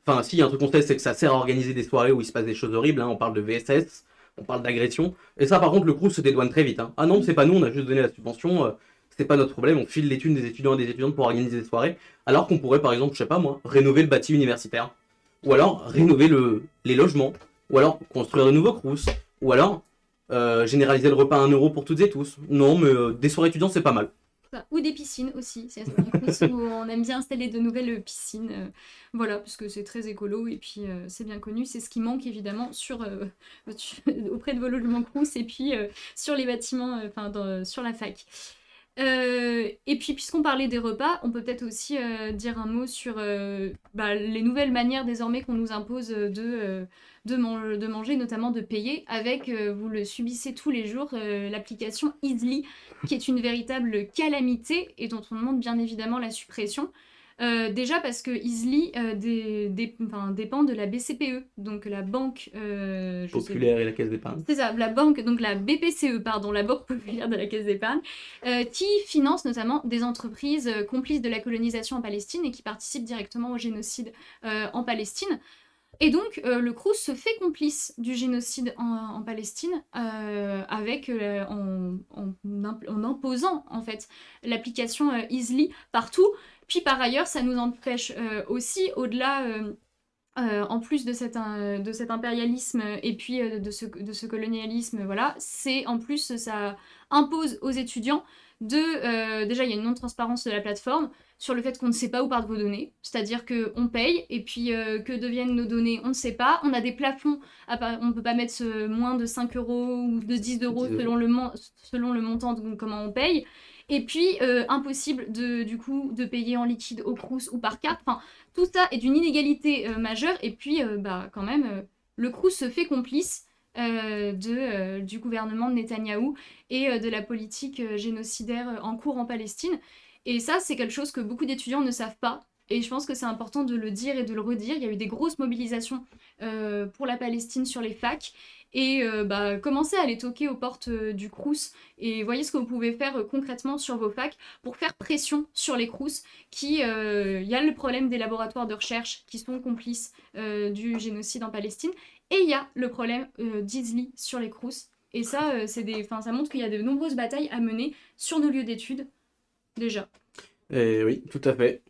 Enfin, si, il y a un truc qu'on sait, c'est que ça sert à organiser des soirées où il se passe des choses horribles. Hein. On parle de VSS, on parle d'agression. Et ça, par contre, le Crous se dédouane très vite. Hein. Ah non, c'est pas nous, on a juste donné la subvention. C'est pas notre problème, on file les thunes des étudiants et des étudiantes pour organiser des soirées. Alors qu'on pourrait, par exemple, je sais pas moi, rénover le bâti universitaire. Ou alors rénover les logements. Ou alors construire de nouveaux Crous. Ou alors Généraliser le repas à 1 € pour toutes et tous. Non, mais des soirées étudiantes, c'est pas mal. Ou des piscines aussi. C'est un Crous où on aime bien installer de nouvelles piscines. Voilà, parce que c'est très écolo et puis c'est bien connu. C'est ce qui manque évidemment auprès de vos logements Crous et puis sur les bâtiments, sur la fac. Et puis, puisqu'on parlait des repas, on peut peut-être aussi dire un mot sur les nouvelles manières désormais qu'on nous impose de manger, notamment de payer, avec, vous le subissez tous les jours, l'application Easly, qui est une véritable calamité et dont on demande bien évidemment la suppression. Déjà parce que Easly dépend de la BCPE, donc la banque Populaire et la caisse d'épargne. c'est ça, la banque, donc la BPCE, pardon, la Banque populaire de la Caisse d'épargne, qui finance notamment des entreprises complices de la colonisation en Palestine et qui participent directement au génocide en Palestine. Et donc, le Crous se fait complice du génocide en Palestine en imposant en fait l'application Easly partout. Puis par ailleurs, ça nous empêche aussi, au-delà, en plus de cet impérialisme et puis de ce colonialisme, voilà, c'est en plus, ça impose aux étudiants déjà, il y a une non-transparence de la plateforme sur le fait qu'on ne sait pas où partent vos données, c'est-à-dire qu'on paye et puis que deviennent nos données, on ne sait pas. On a des plafonds, on ne peut pas mettre moins de 5 € ou de 10 € selon le montant de comment on paye. Et puis, impossible du coup de payer en liquide au Crous ou par carte. Enfin, tout ça est d'une inégalité majeure. Et puis, quand même, le Crous se fait complice du gouvernement de Netanyahou et de la politique génocidaire en cours en Palestine. Et ça, c'est quelque chose que beaucoup d'étudiants ne savent pas. Et je pense que c'est important de le dire et de le redire. Il y a eu des grosses mobilisations pour la Palestine sur les facs. Et commencez à aller toquer aux portes du Crous et voyez ce que vous pouvez faire concrètement sur vos facs pour faire pression sur les Crous il y a le problème des laboratoires de recherche qui sont complices du génocide en Palestine et il y a le problème d'Easly sur les Crous. Et ça, ça montre qu'il y a de nombreuses batailles à mener sur nos lieux d'études, déjà. Et oui, tout à fait.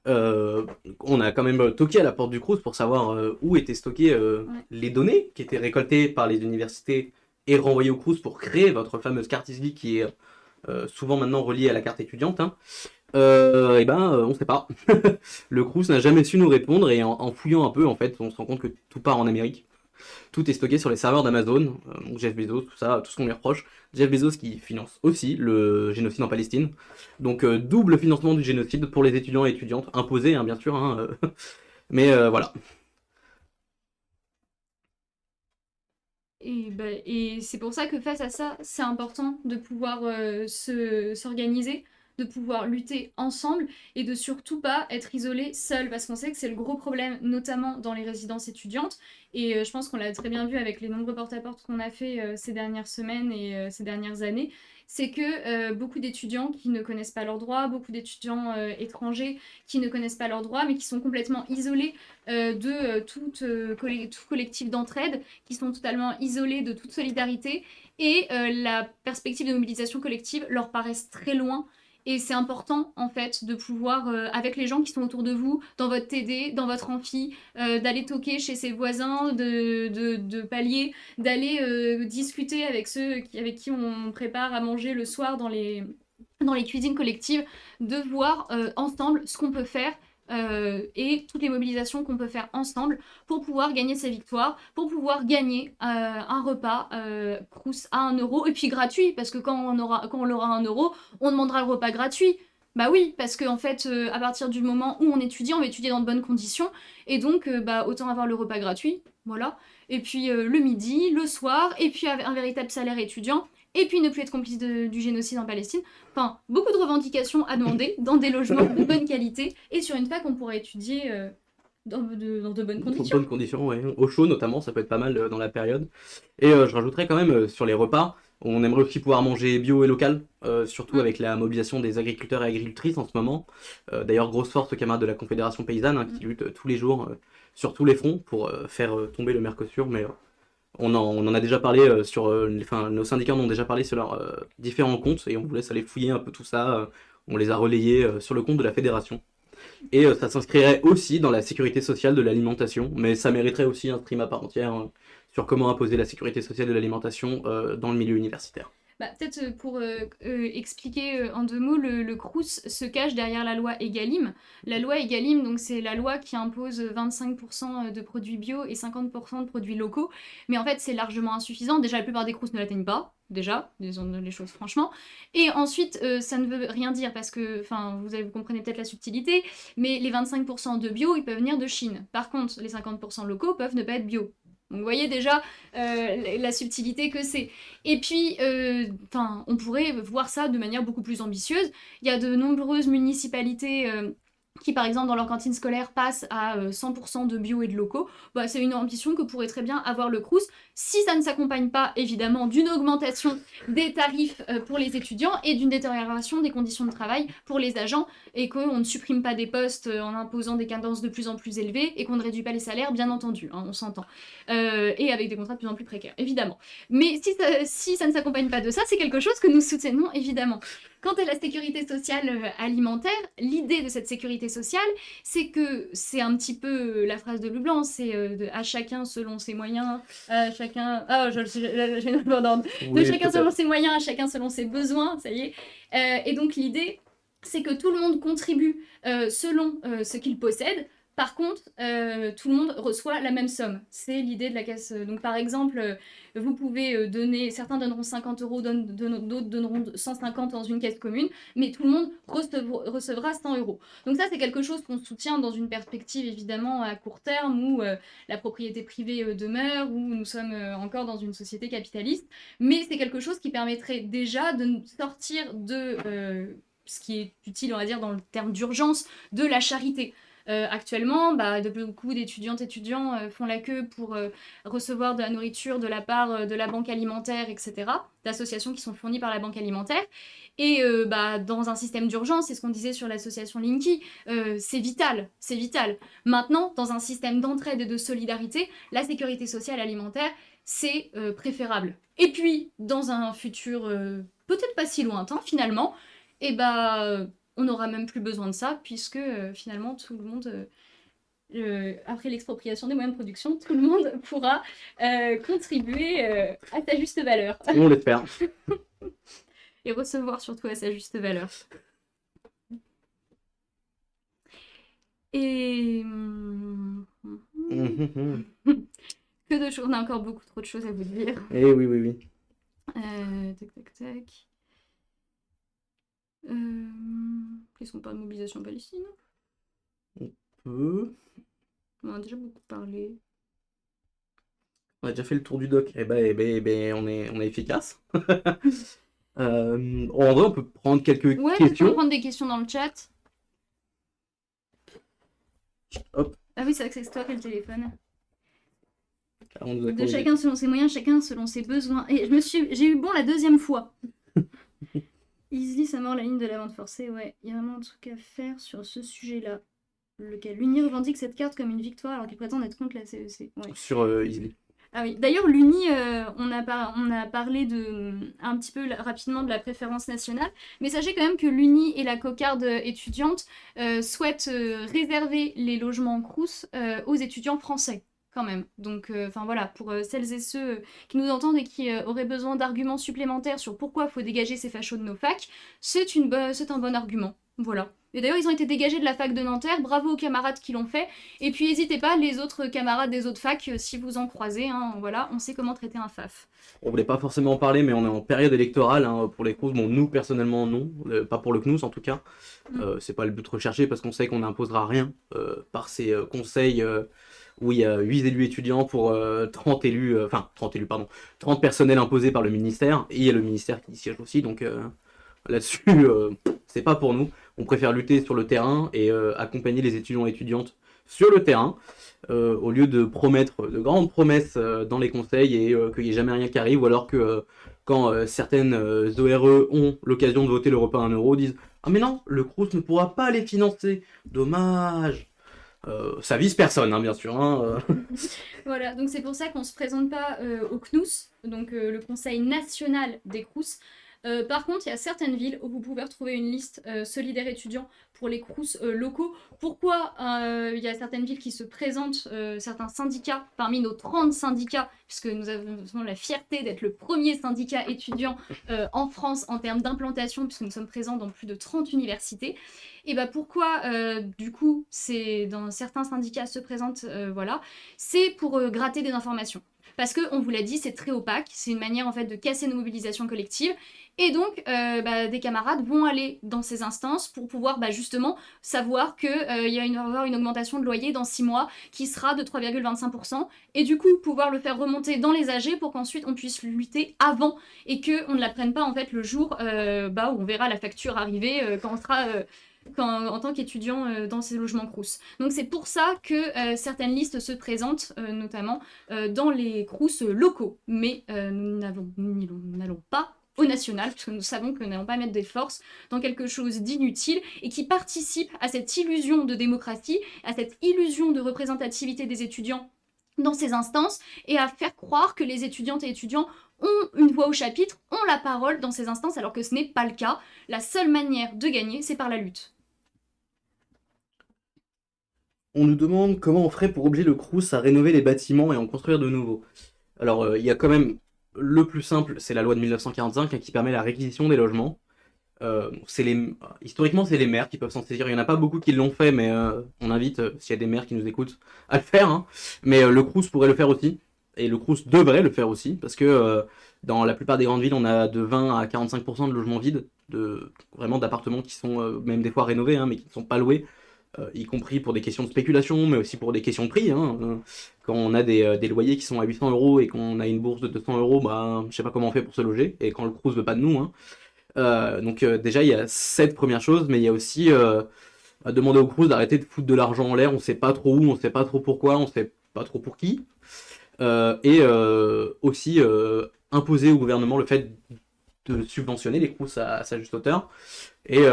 On a quand même toqué à la porte du Crous pour savoir où étaient stockées les données qui étaient récoltées par les universités et renvoyées au Crous pour créer votre fameuse carte Easly qui est souvent maintenant reliée à la carte étudiante. Hein. On sait pas. Le Crous n'a jamais su nous répondre et en fouillant un peu, en fait, on se rend compte que tout part en Amérique. Tout est stocké sur les serveurs d'Amazon, donc Jeff Bezos, tout ça, tout ce qu'on lui reproche. Jeff Bezos qui finance aussi le génocide en Palestine. Donc double financement du génocide pour les étudiants et étudiantes, imposé hein, bien sûr. Hein, mais voilà. Et c'est pour ça que face à ça, c'est important de pouvoir s'organiser, de pouvoir lutter ensemble et de surtout pas être isolé seul parce qu'on sait que c'est le gros problème notamment dans les résidences étudiantes et je pense qu'on l'a très bien vu avec les nombreux porte-à-porte qu'on a fait ces dernières semaines et ces dernières années, c'est que beaucoup d'étudiants qui ne connaissent pas leurs droits, beaucoup d'étudiants étrangers qui ne connaissent pas leurs droits mais qui sont complètement isolés de tout collectif d'entraide, qui sont totalement isolés de toute solidarité et la perspective de mobilisation collective leur paraissent très loin. Et c'est important, en fait, de pouvoir, avec les gens qui sont autour de vous, dans votre TD, dans votre amphi, d'aller toquer chez ses voisins de palier, d'aller discuter avec ceux avec qui on prépare à manger le soir dans les cuisines collectives, de voir ensemble ce qu'on peut faire et toutes les mobilisations qu'on peut faire ensemble pour pouvoir gagner ces victoires, pour pouvoir gagner un repas Crous à 1 € et puis gratuit, parce que quand on l'aura à 1 €, on demandera le repas gratuit. Bah oui, parce qu'en fait, à partir du moment où on étudie, on va étudier dans de bonnes conditions, et donc autant avoir le repas gratuit, voilà. Et puis le midi, le soir, et puis un véritable salaire étudiant, et puis ne plus être complice du génocide en Palestine. Enfin, beaucoup de revendications à demander dans des logements de bonne qualité et sur une fac on pourra étudier dans de bonnes conditions. Bonnes conditions, ouais. Au chaud notamment, ça peut être pas mal dans la période. Et je rajouterais quand même sur les repas, on aimerait aussi pouvoir manger bio et local, surtout avec la mobilisation des agriculteurs et agricultrices en ce moment. D'ailleurs, grosse force aux camarades de la Confédération paysanne hein, qui luttent tous les jours sur tous les fronts pour faire tomber le Mercosur, mais on en a déjà parlé nos syndicats en ont déjà parlé sur leurs différents comptes et on vous laisse aller fouiller un peu tout ça. On les a relayés sur le compte de la fédération. Et ça s'inscrirait aussi dans la sécurité sociale de l'alimentation, mais ça mériterait aussi un stream à part entière sur comment imposer la sécurité sociale de l'alimentation dans le milieu universitaire. Bah, peut-être pour expliquer en 2 mots, le Crous se cache derrière la loi Egalim. La loi Egalim, donc c'est la loi qui impose 25% de produits bio et 50% de produits locaux. Mais en fait, c'est largement insuffisant. Déjà, la plupart des Crous ne l'atteignent pas. Déjà, disons les choses franchement. Et ensuite, ça ne veut rien dire parce que, enfin, vous comprenez peut-être la subtilité, mais les 25% de bio, ils peuvent venir de Chine. Par contre, les 50% locaux peuvent ne pas être bio. Donc vous voyez déjà la subtilité que c'est. Et puis, on pourrait voir ça de manière beaucoup plus ambitieuse. Il y a de nombreuses municipalités qui, par exemple, dans leur cantine scolaire, passent à 100% de bio et de locaux. Bah, c'est une ambition que pourrait très bien avoir le Crous, si ça ne s'accompagne pas, évidemment, d'une augmentation des tarifs pour les étudiants et d'une détérioration des conditions de travail pour les agents, et qu'on ne supprime pas des postes en imposant des cadences de plus en plus élevées, et qu'on ne réduit pas les salaires, bien entendu, hein, on s'entend. Et avec des contrats de plus en plus précaires, évidemment. Mais si ça ne s'accompagne pas de ça, c'est quelque chose que nous soutenons, évidemment. Quant à la sécurité sociale alimentaire, l'idée de cette sécurité sociale, c'est que c'est un petit peu la phrase de Leblanc, c'est à chacun selon ses moyens, à chacun... Ah, j'ai une abondante. De chacun selon ses moyens, à chacun selon ses besoins, ça y est. Et donc l'idée, c'est que tout le monde contribue selon ce qu'il possède. Par contre, tout le monde reçoit la même somme. C'est l'idée de la caisse. Donc, par exemple, vous pouvez donner, certains donneront 50 euros, d'autres donneront 150 dans une caisse commune, mais tout le monde recevra 100 euros. Donc ça, c'est quelque chose qu'on soutient dans une perspective, évidemment, à court terme, où la propriété privée demeure, où nous sommes encore dans une société capitaliste. Mais c'est quelque chose qui permettrait déjà de sortir de ce qui est utile, on va dire, dans le terme d'urgence, de la charité. Actuellement, beaucoup d'étudiantes et étudiants font la queue pour recevoir de la nourriture de la part de la banque alimentaire, etc., d'associations qui sont fournies par la banque alimentaire. Et dans un système d'urgence, c'est ce qu'on disait sur l'association Linky, c'est vital, c'est vital. Maintenant, dans un système d'entraide et de solidarité, la sécurité sociale alimentaire, c'est préférable. Et puis, dans un futur peut-être pas si lointain, finalement, on n'aura même plus besoin de ça, puisque finalement, tout le monde, après l'expropriation des moyens de production, tout le monde pourra contribuer à sa juste valeur. On l'espère. Et recevoir surtout à sa juste valeur. Et... que de choses, on a encore beaucoup trop de choses à vous dire. Eh oui, oui, oui. Tac. Qu'est-ce qu'on parle de mobilisation Palestine? On peut. On a déjà beaucoup parlé. On a déjà fait le tour du doc. On est efficace. En vrai, on peut prendre quelques questions. On peut prendre des questions dans le chat. Hop. Ah oui, c'est vrai que c'est toi qui as le téléphone. De chacun selon ses moyens, chacun selon ses besoins. Et j'ai eu bon la deuxième fois. Easily, ça mord la ligne de la vente forcée. Ouais, il y a vraiment un truc à faire sur ce sujet-là. Lequel l'Uni revendique cette carte comme une victoire alors qu'il prétend être contre la CEC. Ouais. Sur Easily. Ah oui, d'ailleurs l'Uni, on a parlé un petit peu rapidement de la préférence nationale, mais sachez quand même que l'Uni et la cocarde étudiante souhaitent réserver les logements Crous aux étudiants français. Quand même. Donc, voilà, pour celles et ceux qui nous entendent et qui auraient besoin d'arguments supplémentaires sur pourquoi il faut dégager ces fachos de nos facs, c'est un bon argument. Voilà. Et d'ailleurs, ils ont été dégagés de la fac de Nanterre. Bravo aux camarades qui l'ont fait. Et puis, n'hésitez pas, les autres camarades des autres facs, si vous en croisez, hein, voilà, on sait comment traiter un faf. On voulait pas forcément en parler, mais on est en période électorale hein, pour les Crous. Bon, nous, personnellement, non. Pas pour le CNUS, en tout cas. C'est pas le but recherché parce qu'on sait qu'on n'imposera rien par ces conseils où il y a 8 élus étudiants pour 30 personnels imposés par le ministère, et il y a le ministère qui siège aussi, donc là-dessus, c'est pas pour nous. On préfère lutter sur le terrain et accompagner les étudiants et étudiantes sur le terrain, au lieu de promettre de grandes promesses dans les conseils et qu'il n'y ait jamais rien qui arrive, ou alors que quand certaines ORE ont l'occasion de voter le repas à 1 euro, disent « Ah mais non, le Crous ne pourra pas les financer, dommage !» Ça vise personne, hein, bien sûr. Hein. Voilà, donc c'est pour ça qu'on se présente pas au CNUS, donc le Conseil national des Crous, Par contre, il y a certaines villes où vous pouvez retrouver une liste solidaire étudiants pour les crous locaux. Pourquoi il y a certaines villes qui se présentent, certains syndicats, parmi nos 30 syndicats, puisque nous avons la fierté d'être le premier syndicat étudiant en France en termes d'implantation, puisque nous sommes présents dans plus de 30 universités. Et bah pourquoi, du coup, dans certains syndicats se présentent, voilà, c'est pour gratter des informations. Parce que, on vous l'a dit, c'est très opaque, c'est une manière en fait de casser nos mobilisations collectives. Et donc, des camarades vont aller dans ces instances pour pouvoir justement savoir qu'il y va y avoir une augmentation de loyer dans 6 mois qui sera de 3,25%. Et du coup, pouvoir le faire remonter dans les AG pour qu'ensuite on puisse lutter avant et qu'on ne la prenne pas en fait le jour où on verra la facture arriver quand on sera en tant qu'étudiant dans ces logements crous. Donc c'est pour ça que certaines listes se présentent, notamment dans les crous locaux. Mais nous n'allons pas au national, puisque nous savons que nous n'allons pas mettre des forces dans quelque chose d'inutile et qui participe à cette illusion de démocratie, à cette illusion de représentativité des étudiants dans ces instances, et à faire croire que les étudiantes et étudiants ont une voix au chapitre, ont la parole dans ces instances, alors que ce n'est pas le cas. La seule manière de gagner, c'est par la lutte. On nous demande comment on ferait pour obliger le Crous à rénover les bâtiments et en construire de nouveaux. Alors, il y a quand même le plus simple, c'est la loi de 1945 qui permet la réquisition des logements. Historiquement, c'est les maires qui peuvent s'en saisir. Il n'y en a pas beaucoup qui l'ont fait, mais on invite, s'il y a des maires qui nous écoutent, à le faire, hein. Mais le Crous pourrait le faire aussi. Et le Crous devrait le faire aussi, parce que dans la plupart des grandes villes, on a de 20 à 45% de logements vides, vraiment d'appartements qui sont même des fois rénovés, hein, mais qui ne sont pas loués, y compris pour des questions de spéculation, mais aussi pour des questions de prix, hein. Quand on a des loyers qui sont à 800 euros et qu'on a une bourse de 200 euros, bah, je sais pas comment on fait pour se loger, et quand le Crous veut pas de nous, hein. Donc déjà, il y a cette première chose, mais il y a aussi à demander au Crous d'arrêter de foutre de l'argent en l'air. On sait pas trop où, on sait pas trop pourquoi, on sait pas trop pour qui. Et aussi imposer au gouvernement le fait de subventionner les Crous à sa juste hauteur. Et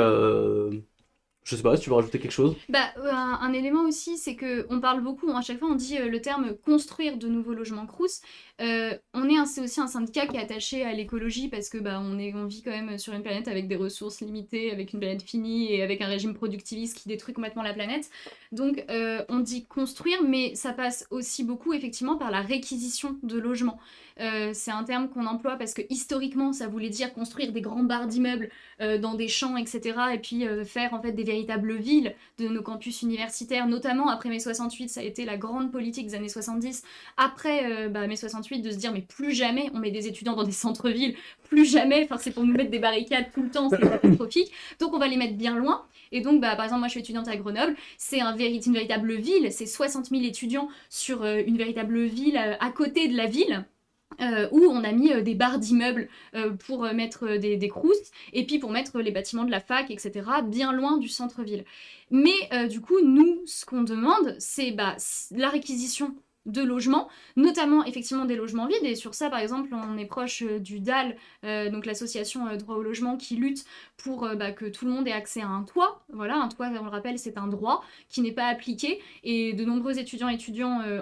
je sais pas si tu veux rajouter quelque chose. Un élément aussi, c'est que on parle beaucoup, à chaque fois on dit le terme construire de nouveaux logements crous. C'est aussi un syndicat qui est attaché à l'écologie parce que on vit quand même sur une planète avec des ressources limitées, avec une planète finie et avec un régime productiviste qui détruit complètement la planète. Donc on dit construire, mais ça passe aussi beaucoup effectivement par la réquisition de logements. C'est un terme qu'on emploie parce que historiquement ça voulait dire construire des grands barres d'immeubles dans des champs, etc. Et puis faire en fait des véritables villes de nos campus universitaires, notamment après mai 68, ça a été la grande politique des années 70, après mai 68, de se dire mais plus jamais on met des étudiants dans des centres-villes, plus jamais, enfin c'est pour nous mettre des barricades tout le temps, c'est catastrophique, donc on va les mettre bien loin. Et donc par exemple moi je suis étudiante à Grenoble, c'est une véritable ville, c'est 60 000 étudiants sur une véritable ville à côté de la ville. Où on a mis des barres d'immeubles pour mettre des crous, et puis pour mettre les bâtiments de la fac, etc., bien loin du centre-ville. Mais du coup, nous, ce qu'on demande, c'est la réquisition de logements, notamment effectivement des logements vides, et sur ça par exemple on est proche du DAL, donc l'association droit au logement qui lutte pour que tout le monde ait accès à un toit. Voilà, un toit, on le rappelle, c'est un droit qui n'est pas appliqué, et de nombreux étudiants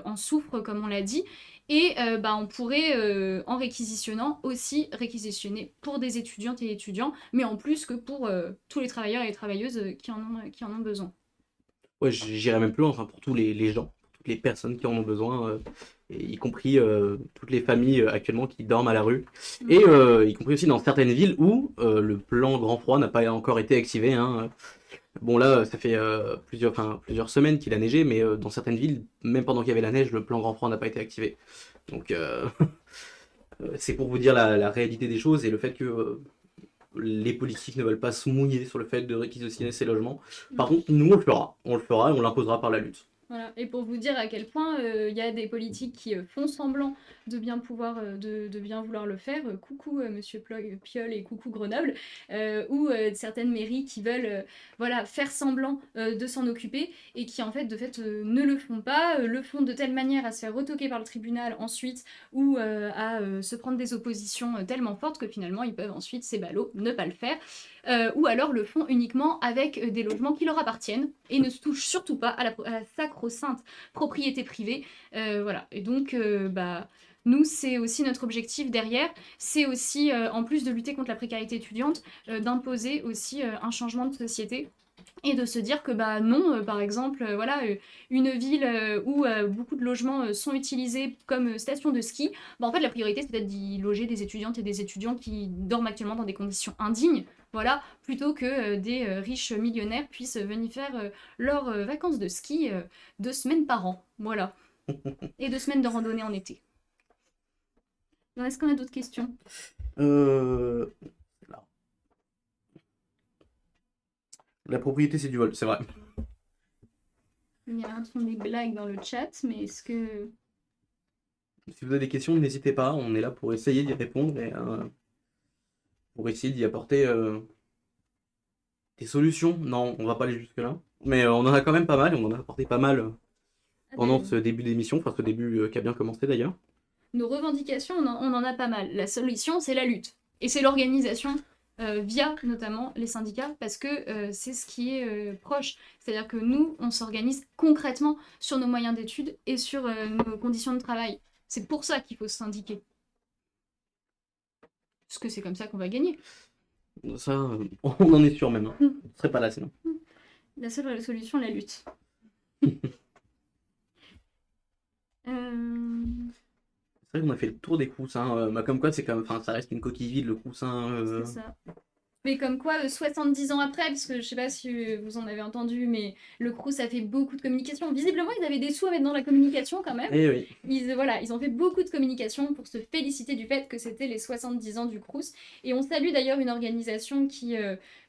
en souffrent, comme on l'a dit. Et on pourrait, en réquisitionnant, aussi réquisitionner pour des étudiantes et étudiants, mais en plus que pour tous les travailleurs et les travailleuses qui en ont besoin. Ouais, j'irais même plus loin, enfin, pour tous les gens, pour toutes les personnes qui en ont besoin, et y compris toutes les familles actuellement qui dorment à la rue, et y compris aussi dans certaines villes où le plan grand froid n'a pas encore été activé, hein. Bon là, ça fait plusieurs semaines qu'il a neigé, mais dans certaines villes, même pendant qu'il y avait la neige, le plan grand froid n'a pas été activé. Donc c'est pour vous dire la réalité des choses et le fait que les politiques ne veulent pas se mouiller sur le fait de réquisitionner ces logements. Par contre, nous, on le fera et on l'imposera par la lutte. Voilà. Et pour vous dire à quel point il y a des politiques qui font semblant de bien de bien vouloir le faire, coucou Monsieur Piolle et coucou Grenoble, ou certaines mairies qui veulent faire semblant de s'en occuper et qui en fait ne le font pas, le font de telle manière à se faire retoquer par le tribunal ensuite, ou à se prendre des oppositions tellement fortes que finalement ils peuvent ensuite, ces ballots, ne pas le faire. Ou alors le font uniquement avec des logements qui leur appartiennent et ne se touchent surtout pas à la sacro-sainte propriété privée. Voilà. Et donc, Nous, c'est aussi notre objectif derrière, c'est aussi, en plus de lutter contre la précarité étudiante, d'imposer aussi un changement de société et de se dire que bah non, par exemple, voilà, une ville où beaucoup de logements sont utilisés comme station de ski, bah en fait la priorité c'est peut-être d'y loger des étudiantes et des étudiants qui dorment actuellement dans des conditions indignes, voilà, plutôt que des riches millionnaires puissent venir faire leurs vacances de ski 2 semaines par an, voilà, et 2 semaines de randonnée en été. Alors, est-ce qu'on a d'autres questions? Euh, La propriété, c'est du vol, c'est vrai. Il y a un qui font des blagues dans le chat, mais est-ce que... Si vous avez des questions, n'hésitez pas, on est là pour essayer d'y répondre et pour essayer d'y apporter des solutions. Non, on va pas aller jusque-là. Mais on en a quand même pas mal, et on en a apporté pas mal pendant ce début d'émission, enfin ce début qui a bien commencé d'ailleurs. Nos revendications, on en a pas mal. La solution, c'est la lutte. Et c'est l'organisation via notamment les syndicats, parce que c'est ce qui est proche. C'est-à-dire que nous, on s'organise concrètement sur nos moyens d'études et sur nos conditions de travail. C'est pour ça qu'il faut se syndiquer. Parce que c'est comme ça qu'on va gagner. Ça, on en est sûr même. Hein. On ne serait pas là sinon. La seule solution, la lutte. C'est vrai qu'on a fait le tour des coussins. Bah, comme quoi, c'est comme, enfin, ça reste une coquille vide le coussin. C'est ça. Mais comme quoi, 70 ans après, parce que je sais pas si vous en avez entendu, mais le Crous a fait beaucoup de communication. Visiblement, ils avaient des sous à mettre dans la communication quand même. Eh oui. Ils ont fait beaucoup de communication pour se féliciter du fait que c'était les 70 ans du Crous. Et on salue d'ailleurs une organisation qui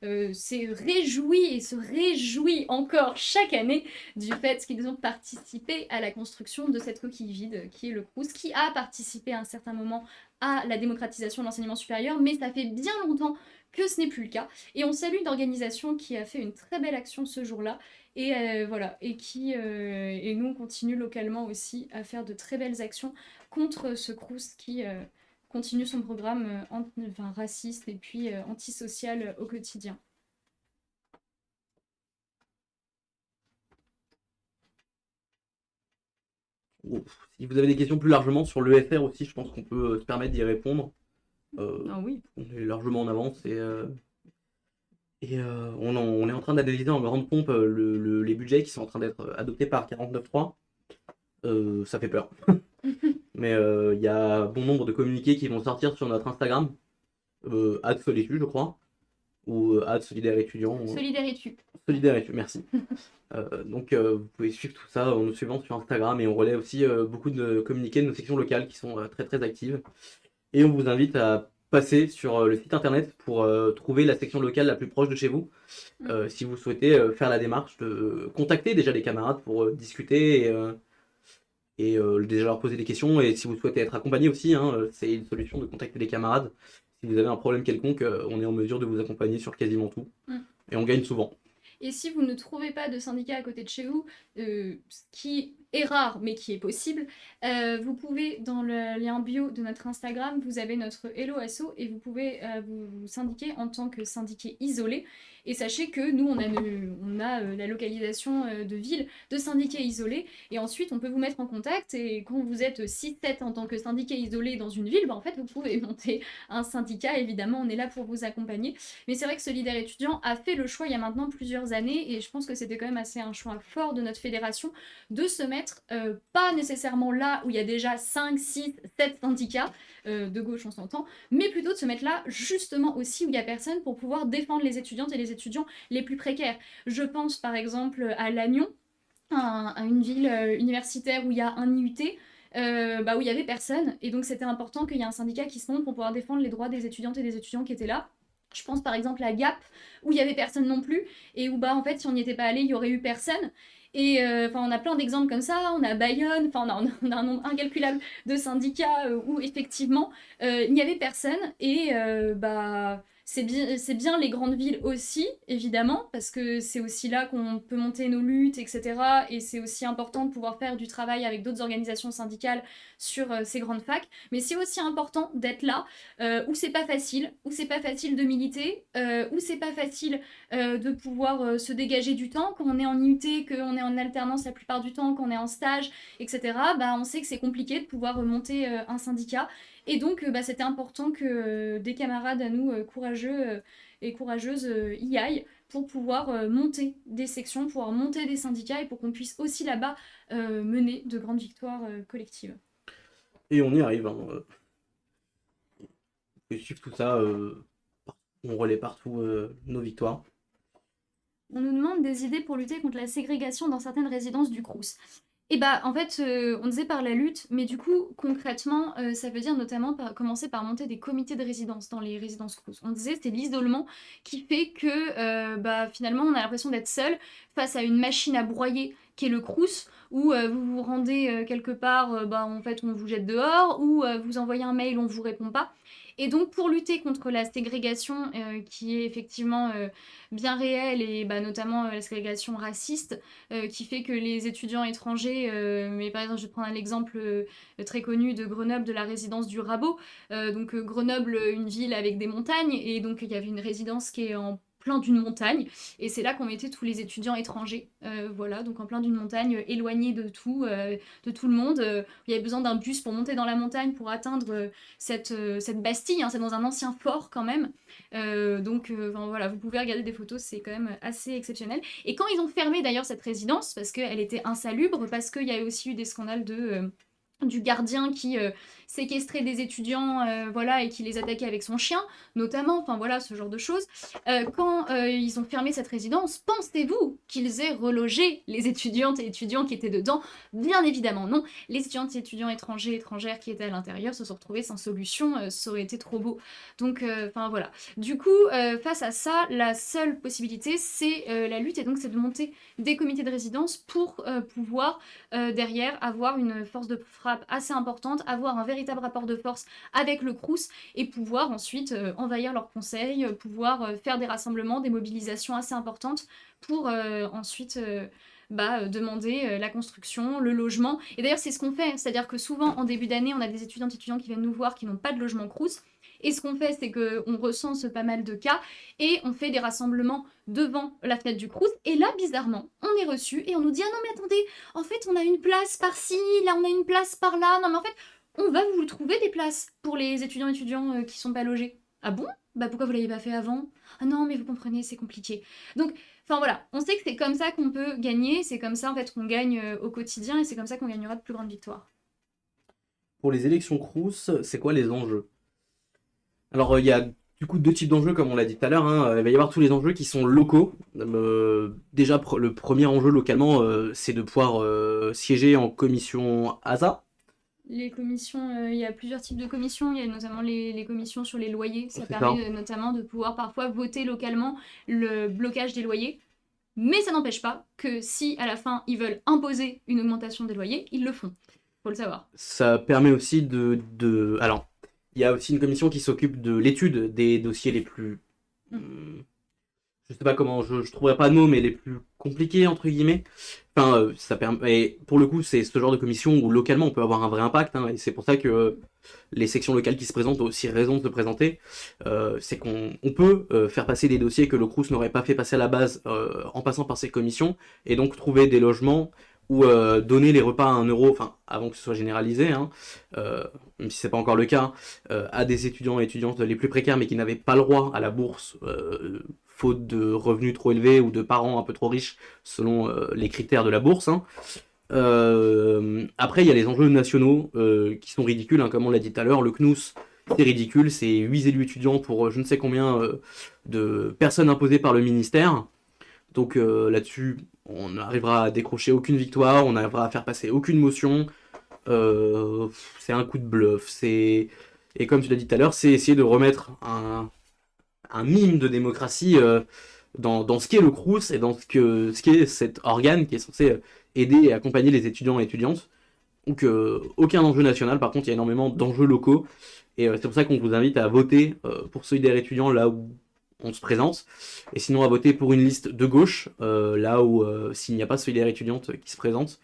s'est réjouie et se réjouit encore chaque année du fait qu'ils ont participé à la construction de cette coquille vide qui est le Crous, qui a participé à un certain moment à la démocratisation de l'enseignement supérieur, mais ça fait bien longtemps que ce n'est plus le cas. Et on salue une organisation qui a fait une très belle action ce jour-là. Et voilà, et nous on continue localement aussi à faire de très belles actions contre ce Crous qui continue son programme raciste et puis antisocial au quotidien. Si vous avez des questions plus largement sur l'EFR aussi, je pense qu'on peut se permettre d'y répondre. Ah oui. On est largement en avance et on est en train d'analyser en grande pompe les budgets qui sont en train d'être adoptés par 49.3. Ça fait peur. Mais il y a bon nombre de communiqués qui vont sortir sur notre Instagram, @Solitu, je crois, ou @Solidaire étudiant. Solidaire étu. Solidaire étu, merci. Donc vous pouvez suivre tout ça en nous suivant sur Instagram et on relaie aussi beaucoup de communiqués de nos sections locales qui sont très très actives. Et on vous invite à passer sur le site internet pour trouver la section locale la plus proche de chez vous. Si vous souhaitez faire la démarche de contacter déjà les camarades pour discuter et déjà leur poser des questions. Et si vous souhaitez être accompagné aussi, hein, c'est une solution de contacter les camarades. Si vous avez un problème quelconque, on est en mesure de vous accompagner sur quasiment tout. Et on gagne souvent. Et si vous ne trouvez pas de syndicat à côté de chez vous, ce qui est rare mais qui est possible, vous pouvez, dans le lien bio de notre Instagram, vous avez notre Hello Asso et vous pouvez vous syndiquer en tant que syndiqué isolé. Et sachez que nous, on a la localisation de ville de syndiqués isolés. Et ensuite, on peut vous mettre en contact. Et quand vous êtes 6-7 en tant que syndiqué isolé dans une ville, bah, en fait, vous pouvez monter un syndicat. Évidemment, on est là pour vous accompagner. Mais c'est vrai que Solidaire étudiant a fait le choix il y a maintenant plusieurs années. Et je pense que c'était quand même assez un choix fort de notre fédération de se mettre pas nécessairement là où il y a déjà 5, 6, 7 syndicats, de gauche on s'entend, mais plutôt de se mettre là justement aussi où il n'y a personne pour pouvoir défendre les étudiantes et les étudiants les plus précaires. Je pense par exemple à Lannion, à une ville universitaire où il y a un IUT, où il y avait personne, et donc c'était important qu'il y ait un syndicat qui se monte pour pouvoir défendre les droits des étudiantes et des étudiants qui étaient là. Je pense par exemple à Gap, où il y avait personne non plus, et où en fait si on n'y était pas allé, il y aurait eu personne. Et on a plein d'exemples comme ça, on a Bayonne, on a un nombre incalculable de syndicats où effectivement il n'y avait personne et c'est bien les grandes villes aussi, évidemment, parce que c'est aussi là qu'on peut monter nos luttes, etc. Et c'est aussi important de pouvoir faire du travail avec d'autres organisations syndicales sur ces grandes facs. Mais c'est aussi important d'être là, où c'est pas facile de militer, où c'est pas facile de pouvoir se dégager du temps. Quand on est en IUT, qu'on est en alternance la plupart du temps, qu'on est en stage, etc., bah, on sait que c'est compliqué de pouvoir monter un syndicat. Et donc, bah, c'était important que des camarades à nous, courageux et courageuses, y aillent pour pouvoir monter des sections, pouvoir monter des syndicats et pour qu'on puisse aussi là-bas mener de grandes victoires collectives. Et on y arrive, hein. On peut suivre tout ça, on relaie partout nos victoires. On nous demande des idées pour lutter contre la ségrégation dans certaines résidences du Crous. Et bah, en fait, on disait par la lutte, mais du coup, concrètement, ça veut dire notamment commencer par monter des comités de résidence dans les résidences Crous. On disait c'est l'isolement qui fait que bah, finalement, on a l'impression d'être seul face à une machine à broyer qui est le Crous, où vous vous rendez quelque part, bah, en fait, on vous jette dehors, ou vous envoyez un mail, on vous répond pas. Et donc, pour lutter contre la ségrégation qui est effectivement bien réelle, et bah, notamment la ségrégation raciste, qui fait que les étudiants étrangers, mais par exemple je vais prendre un exemple très connu de Grenoble, de la résidence du Rabot, donc Grenoble, une ville avec des montagnes, et donc il y avait une résidence qui est en plein d'une montagne, et c'est là qu'on mettait tous les étudiants étrangers, voilà, donc en plein d'une montagne, éloignés de tout le monde, il y avait besoin d'un bus pour monter dans la montagne pour atteindre cette Bastille, hein, c'est dans un ancien fort quand même, enfin, voilà, vous pouvez regarder des photos, c'est quand même assez exceptionnel. Et quand ils ont fermé d'ailleurs cette résidence, parce qu'elle était insalubre, parce qu'il y a aussi eu des scandales du gardien qui séquestrait des étudiants, voilà, et qui les attaquait avec son chien, notamment, enfin voilà, ce genre de choses. Quand ils ont fermé cette résidence, pensez-vous qu'ils aient relogé les étudiantes et étudiants qui étaient dedans? Bien évidemment non. Les étudiantes et étudiants étrangers et étrangères qui étaient à l'intérieur se sont retrouvés sans solution, ça aurait été trop beau. Donc, enfin voilà. Du coup, face à ça, la seule possibilité, c'est la lutte, et donc c'est de monter des comités de résidence pour pouvoir derrière avoir une force de frappe assez importante, avoir un véritable rapport de force avec le Crous et pouvoir ensuite envahir leurs conseils, pouvoir faire des rassemblements, des mobilisations assez importantes pour ensuite bah, demander la construction, le logement. Et d'ailleurs, c'est ce qu'on fait, c'est-à-dire que souvent en début d'année, on a des étudiantes et étudiants qui viennent nous voir qui n'ont pas de logement Crous. Et ce qu'on fait, c'est qu'on recense pas mal de cas et on fait des rassemblements devant la fenêtre du Crous. Et là, bizarrement, on est reçu et on nous dit ah non mais attendez, en fait on a une place par-ci, là on a une place par-là. Non mais en fait, on va vous trouver des places pour les étudiants qui sont pas logés. Ah bon? Bah pourquoi vous l'avez pas fait avant? Ah non mais vous comprenez, c'est compliqué. Donc, enfin voilà, on sait que c'est comme ça qu'on peut gagner, c'est comme ça en fait qu'on gagne au quotidien et c'est comme ça qu'on gagnera de plus grandes victoires. Pour les élections Crous, c'est quoi les enjeux? Alors, il y a du coup deux types d'enjeux, comme on l'a dit tout à l'heure, hein. Il va y avoir tous les enjeux qui sont locaux. Déjà, le premier enjeu localement, c'est de pouvoir siéger en commission ASA. Les commissions, il y a plusieurs types de commissions. Il y a notamment les commissions sur les loyers. Ça C'est ça. permet notamment de pouvoir parfois voter localement le blocage des loyers. Mais ça n'empêche pas que si à la fin ils veulent imposer une augmentation des loyers, ils le font. Faut le savoir. Ça permet aussi Alors, il y a aussi une commission qui s'occupe de l'étude des dossiers les plus... Mm. Je sais pas comment, je trouverais pas de mots, mais les plus compliqués, entre guillemets. Enfin, ça permet... Et pour le coup, c'est ce genre de commission où localement on peut avoir un vrai impact, hein, et c'est pour ça que les sections locales qui se présentent ont aussi raison de se présenter. C'est qu'on peut faire passer des dossiers que le Crous n'aurait pas fait passer à la base en passant par ces commissions, et donc trouver des logements ou donner les repas à 1 euro, enfin avant que ce soit généralisé, hein, même si c'est pas encore le cas, à des étudiants et étudiantes les plus précaires mais qui n'avaient pas le droit à la bourse, faute de revenus trop élevés ou de parents un peu trop riches selon les critères de la bourse, hein. Après, il y a les enjeux nationaux qui sont ridicules, hein, comme on l'a dit tout à l'heure. Le CNUS, c'est ridicule, c'est 8 élus étudiants pour je ne sais combien de personnes imposées par le ministère. Donc là-dessus, on n'arrivera à décrocher aucune victoire, on n'arrivera à faire passer aucune motion. C'est un coup de bluff. Et comme tu l'as dit tout à l'heure, c'est essayer de remettre un mime de démocratie dans ce qu'est le Crous et dans ce qu'est cet organe qui est censé aider et accompagner les étudiants et étudiantes. Donc aucun enjeu national, par contre il y a énormément d'enjeux locaux. Et c'est pour ça qu'on vous invite à voter pour Solidaire étudiant là où on se présente, et sinon à voter pour une liste de gauche, là où s'il n'y a pas Solidaire étudiante qui se présente,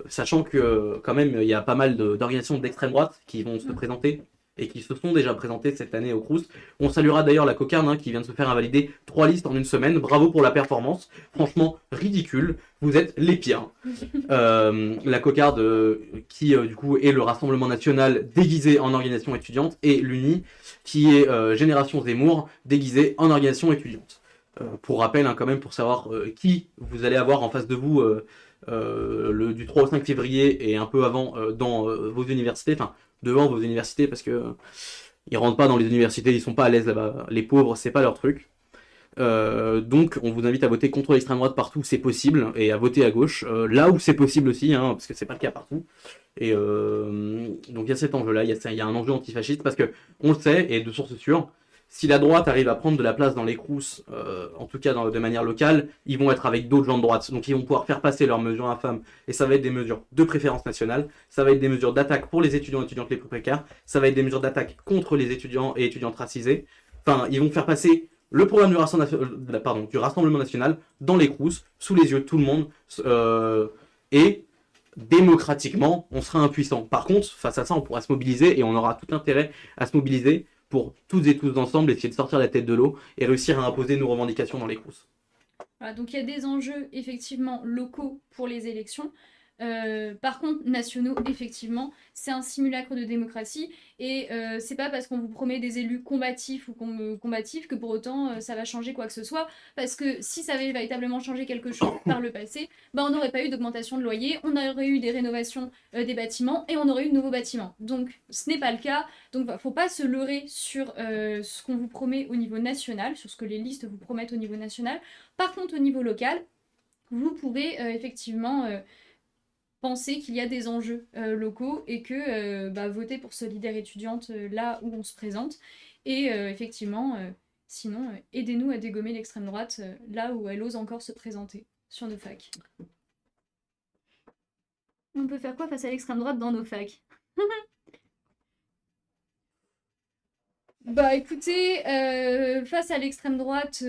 sachant que quand même il y a pas mal d'organisations d'extrême droite qui vont se présenter et qui se sont déjà présentées cette année au Crous. On saluera d'ailleurs la cocarde hein, qui vient de se faire invalider 3 listes en une semaine. Bravo pour la performance. Franchement, ridicule. Vous êtes les pires. La cocarde qui du coup est le Rassemblement National déguisé en organisation étudiante, et l'UNI qui est Génération Zemmour déguisé en organisation étudiante. Pour rappel, hein, quand même, pour savoir qui vous allez avoir en face de vous du 3 au 5 février et un peu avant dans vos universités, enfin devant vos universités, parce que ils rentrent pas dans les universités, ils sont pas à l'aise là-bas. Les pauvres, c'est pas leur truc. Donc on vous invite à voter contre l'extrême droite partout où c'est possible, et à voter à gauche là où c'est possible aussi, hein, parce que c'est pas le cas partout. Et donc il y a cet enjeu-là, il y a un enjeu antifasciste, parce que on le sait, et de source sûre, si la droite arrive à prendre de la place dans les Crous, en tout cas de manière locale, ils vont être avec d'autres gens de droite. Donc ils vont pouvoir faire passer leurs mesures infâmes, et ça va être des mesures de préférence nationale, ça va être des mesures d'attaque pour les étudiants et étudiantes les plus précaires, ça va être des mesures d'attaque contre les étudiants et étudiantes racisés. Enfin, ils vont faire passer le programme du Rassemblement National dans les Crous, sous les yeux de tout le monde, et démocratiquement, on sera impuissant. Par contre, face à ça, on pourra se mobiliser, et on aura tout intérêt à se mobiliser pour toutes et tous ensemble essayer de sortir la tête de l'eau et réussir à imposer nos revendications dans les Crous. Voilà, donc il y a des enjeux effectivement locaux pour les élections. Par contre, nationaux, effectivement, c'est un simulacre de démocratie, et c'est pas parce qu'on vous promet des élus combatifs ou combatifs que pour autant ça va changer quoi que ce soit, parce que si ça avait véritablement changé quelque chose par le passé, bah, on n'aurait pas eu d'augmentation de loyer, on aurait eu des rénovations des bâtiments, et on aurait eu de nouveaux bâtiments. Donc ce n'est pas le cas, donc faut pas se leurrer sur ce qu'on vous promet au niveau national, sur ce que les listes vous promettent au niveau national. Par contre, au niveau local, vous pouvez effectivement penser qu'il y a des enjeux locaux, et que voter pour Solidaire étudiante là où on se présente. Et effectivement, sinon, aidez-nous à dégommer l'extrême droite là où elle ose encore se présenter sur nos facs. On peut faire quoi face à l'extrême droite dans nos facs? Bah écoutez, face à l'extrême droite,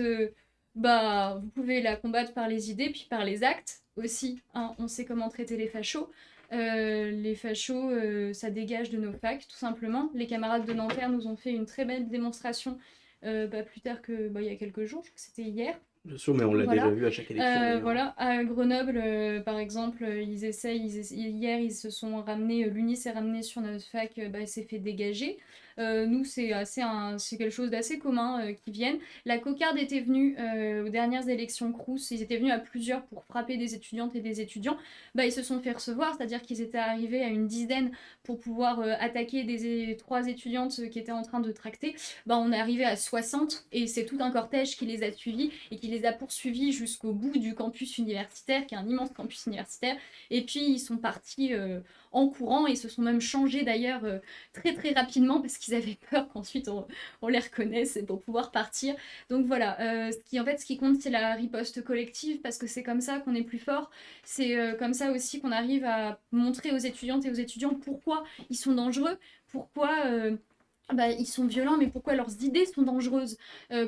vous pouvez la combattre par les idées, puis par les actes aussi, hein. On sait comment traiter les fachos. Les fachos, ça dégage de nos facs, tout simplement. Les camarades de Nanterre nous ont fait une très belle démonstration plus tard que il y a quelques jours, je crois que c'était hier. Bien sûr, mais on l'a déjà vu à chaque élection. Voilà, à Grenoble, par exemple, hier, ils se sont ramenés, l'Uni s'est ramené sur notre fac, elle s'est fait dégager. Nous, c'est quelque chose d'assez commun qui viennent. La cocarde était venue aux dernières élections Crous, ils étaient venus à plusieurs pour frapper des étudiantes et des étudiants. Ils se sont fait recevoir, c'est-à-dire qu'ils étaient arrivés à une dizaine pour pouvoir attaquer des 3 étudiantes qui étaient en train de tracter. On est arrivé à 60, et c'est tout un cortège qui les a suivis et qui les a poursuivis jusqu'au bout du campus universitaire, qui est un immense campus universitaire. Et puis ils sont partis en courant, et se sont même changés d'ailleurs très très rapidement, parce qu'ils avaient peur qu'ensuite on les reconnaisse, et pour pouvoir partir. Donc voilà, ce qui compte, c'est la riposte collective, parce que c'est comme ça qu'on est plus fort. C'est comme ça aussi qu'on arrive à montrer aux étudiantes et aux étudiants pourquoi ils sont dangereux, pourquoi ils sont violents, mais pourquoi leurs idées sont dangereuses,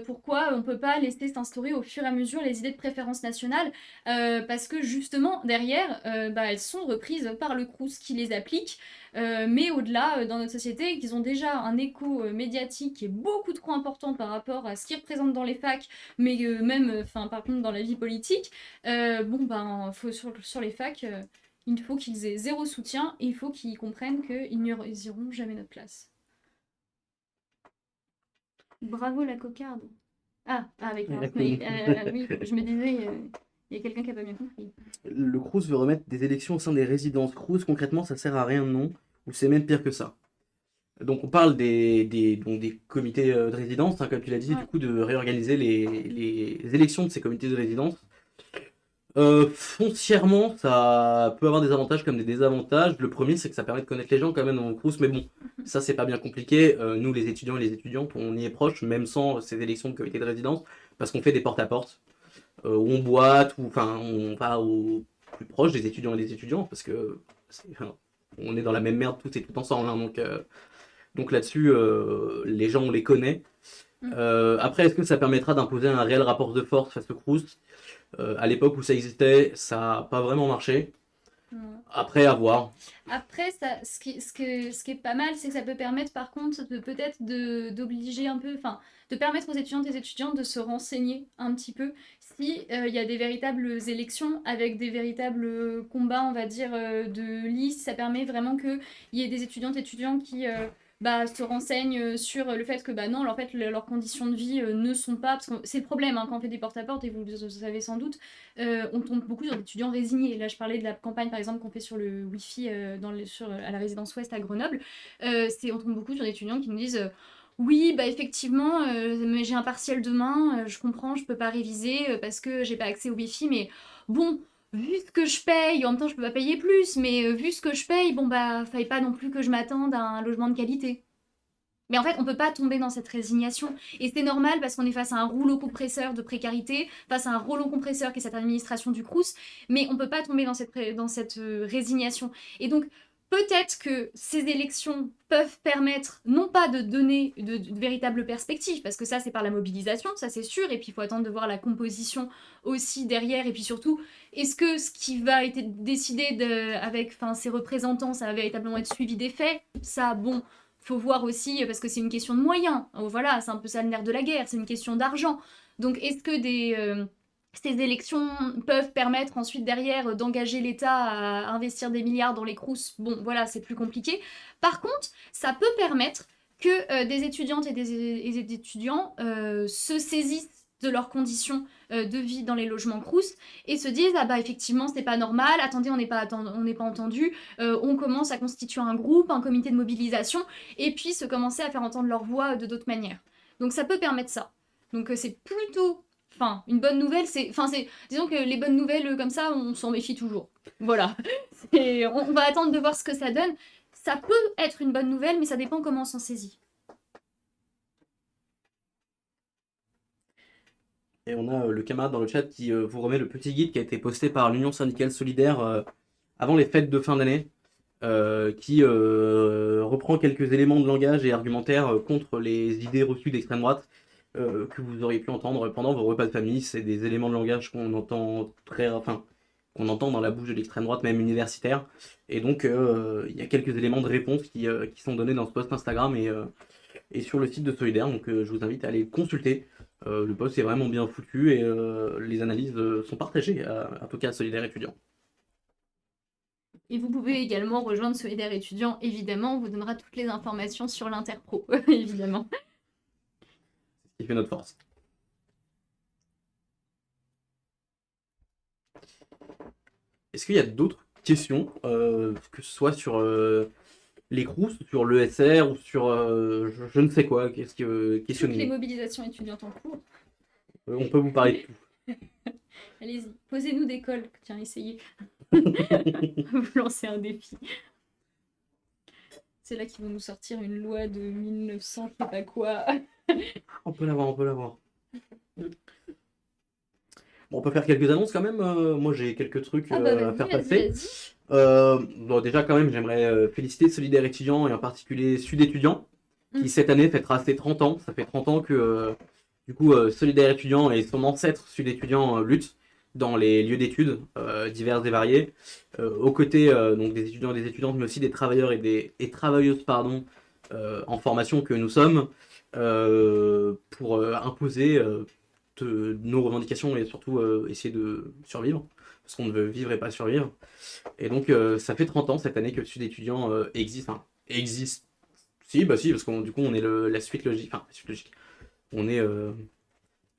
pourquoi on ne peut pas laisser s'instaurer au fur et à mesure les idées de préférence nationale, parce que justement derrière elles sont reprises par le Crous qui les applique, mais au-delà dans notre société, qu'ils ont déjà un écho médiatique qui est beaucoup trop important par rapport à ce qu'ils représentent dans les facs, mais même par contre dans la vie politique. Sur les facs, il faut qu'ils aient zéro soutien, et il faut qu'ils comprennent qu'ils n'iront jamais notre place. Bravo la cocarde. Avec un oui, je me disais, il y a quelqu'un qui n'a pas bien compris. Le Crous veut remettre des élections au sein des résidences. Crous, concrètement, ça sert à rien, non? Ou c'est même pire que ça? Donc on parle des comités de résidence, hein, comme tu l'as dit, du coup, de réorganiser les élections de ces comités de résidence. Foncièrement, ça peut avoir des avantages comme des désavantages. Le premier, c'est que ça permet de connaître les gens quand même dans le Crous, mais bon, ça c'est pas bien compliqué. Nous, les étudiants et les étudiantes, on y est proche, même sans ces élections de comité de résidence, parce qu'on fait des porte-à-porte, où on boite, ou enfin, on va au plus proche des étudiants et des étudiants, parce que on est dans la même merde tous et tout ensemble, hein, donc Donc là-dessus, les gens, on les connaît. Mm. Après, est-ce que ça permettra d'imposer un réel rapport de force face au Crous? À l'époque où ça existait, ça n'a pas vraiment marché. Mm. Après, à voir. Après, ça, ce qui est pas mal, c'est que ça peut permettre, par contre, de peut-être d'obliger un peu, enfin, de permettre aux étudiantes et aux étudiants de se renseigner un petit peu si il y a des véritables élections avec des véritables combats, on va dire, de liste. Ça permet vraiment qu'il y ait des étudiantes et étudiants qui se renseignent sur le fait que, bah non, en fait, leurs conditions de vie ne sont pas... Parce que c'est le problème, hein, quand on fait des porte-à-porte, et vous le savez sans doute, on tombe beaucoup sur des étudiants résignés. Là, je parlais de la campagne, par exemple, qu'on fait sur le Wi-Fi à la résidence Ouest à Grenoble. On tombe beaucoup sur des étudiants qui nous disent oui, bah effectivement, mais j'ai un partiel demain, je comprends, je peux pas réviser parce que j'ai pas accès au Wi-Fi, mais bon, vu ce que je paye, en même temps, je peux pas payer plus, mais vu ce que je paye, bon, bah, fallait pas non plus que je m'attende à un logement de qualité. Mais en fait, on peut pas tomber dans cette résignation. Et c'est normal parce qu'on est face à un rouleau compresseur de précarité, face à un rouleau compresseur qui est cette administration du Crous, mais on peut pas tomber dans cette résignation. Et donc, peut-être que ces élections peuvent permettre, non pas de donner de véritables perspectives, parce que ça, c'est par la mobilisation, ça c'est sûr, et puis il faut attendre de voir la composition aussi derrière, et puis surtout, est-ce que ce qui va être décidé avec ces représentants, ça va véritablement être suivi des faits? Ça, bon, faut voir aussi, parce que c'est une question de moyens. Voilà, c'est un peu ça le nerf de la guerre, c'est une question d'argent. Donc est-ce que ces élections peuvent permettre ensuite derrière d'engager l'État à investir des milliards dans les Crous? Bon, voilà, c'est plus compliqué. Par contre, ça peut permettre que des étudiantes et des étudiants se saisissent de leurs conditions de vie dans les logements Crous et se disent ah bah effectivement c'est pas normal, attendez on n'est pas entendu, on commence à constituer un groupe, un comité de mobilisation et puis se commencer à faire entendre leur voix de d'autres manières. Donc ça peut permettre ça. Donc c'est plutôt une bonne nouvelle, disons que les bonnes nouvelles comme ça, on s'en méfie toujours. Voilà. On va attendre de voir ce que ça donne. Ça peut être une bonne nouvelle, mais ça dépend comment on s'en saisit. Et on a le camarade dans le chat qui vous remet le petit guide qui a été posté par l'Union syndicale solidaire avant les fêtes de fin d'année, qui reprend quelques éléments de langage et argumentaire contre les idées reçues d'extrême droite que vous auriez pu entendre pendant vos repas de famille. C'est des éléments de langage qu'on entend qu'on entend dans la bouche de l'extrême droite, même universitaire. Et donc, il y a quelques éléments de réponse qui sont donnés dans ce post Instagram et sur le site de Solidaire. Donc, je vous invite à aller le consulter. Le post est vraiment bien foutu et les analyses sont partagées, en tout cas à Solidaire étudiant. Et vous pouvez également rejoindre Solidaire étudiant, évidemment. On vous donnera toutes les informations sur l'Interpro, évidemment. Ce qui fait notre force. Est-ce qu'il y a d'autres questions, que ce soit sur les Crous, sur l'ESR ou sur je ne sais quoi? Qu'est-ce que Toutes questionnez les mobilisations étudiantes en cours. On peut vous parler de tout. Allez-y, posez-nous des cols. Tiens, essayez. Vous lancez un défi. C'est là qu'ils vont nous sortir une loi de 1900, je sais pas quoi. On peut l'avoir, on peut l'avoir. Bon, on peut faire quelques annonces quand même. Moi, j'ai quelques trucs à faire passer. Bon, déjà, quand même, j'aimerais féliciter Solidaire étudiant et en particulier Sud étudiant, qui cette année fêtera ses 30 ans. Ça fait 30 ans que du coup Solidaire étudiant et son ancêtre Sud étudiant luttent dans les lieux d'études divers et variés, aux côtés donc des étudiants et des étudiantes, mais aussi des travailleurs et travailleuses pardon, en formation que nous sommes, pour imposer nos revendications et surtout essayer de survivre, parce qu'on ne veut vivre et pas survivre. Et donc ça fait 30 ans cette année que le Sud étudiant existe. Enfin, existe. Si, bah si, parce qu'on du coup on est la suite logique. Enfin, la suite logique. On est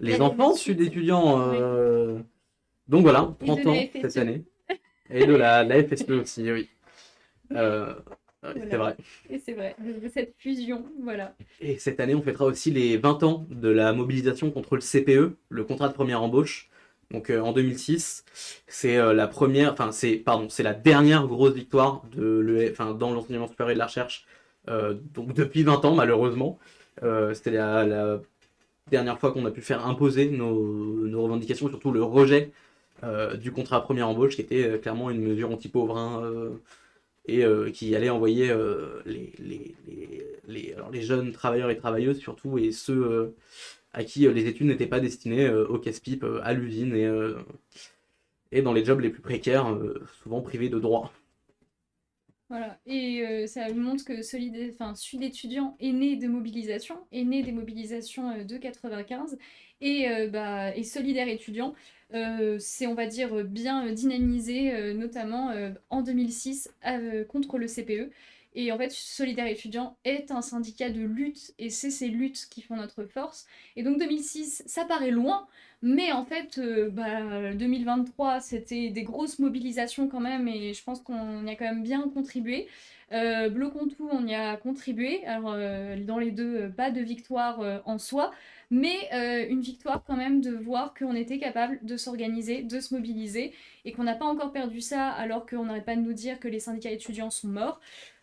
les enfants de Sud étudiant. Donc voilà, 30 ans cette année. Et de la FSE aussi, oui. Voilà. C'est vrai. Et c'est vrai, de cette fusion, voilà. Et cette année, on fêtera aussi les 20 ans de la mobilisation contre le CPE, le contrat de première embauche. Donc en 2006, c'est la première, enfin c'est la dernière grosse victoire dans l'enseignement supérieur et de la recherche. Donc depuis 20 ans, malheureusement, c'était la dernière fois qu'on a pu faire imposer nos revendications, surtout le rejet du contrat à première embauche, qui était clairement une mesure anti-pauvre, et qui allait envoyer alors les jeunes travailleurs et travailleuses surtout, et ceux à qui les études n'étaient pas destinées, au casse-pipe, à l'usine et dans les jobs les plus précaires, souvent privés de droits. Voilà, et ça montre que Sud étudiant est né de mobilisation, est né des mobilisations de 95, et Solidaire étudiant c'est, on va dire, bien dynamisé, notamment en 2006 contre le CPE. Et en fait, Solidaire étudiant est un syndicat de lutte, et c'est ces luttes qui font notre force. Et donc 2006, ça paraît loin, mais en fait, 2023, c'était des grosses mobilisations quand même, et je pense qu'on y a quand même bien contribué. Bloquons tout, on y a contribué. Alors, dans les deux, pas de victoire en soi, mais une victoire quand même de voir qu'on était capable de s'organiser, de se mobiliser, et qu'on n'a pas encore perdu ça alors qu'on n'arrête pas de nous dire que les syndicats étudiants sont morts.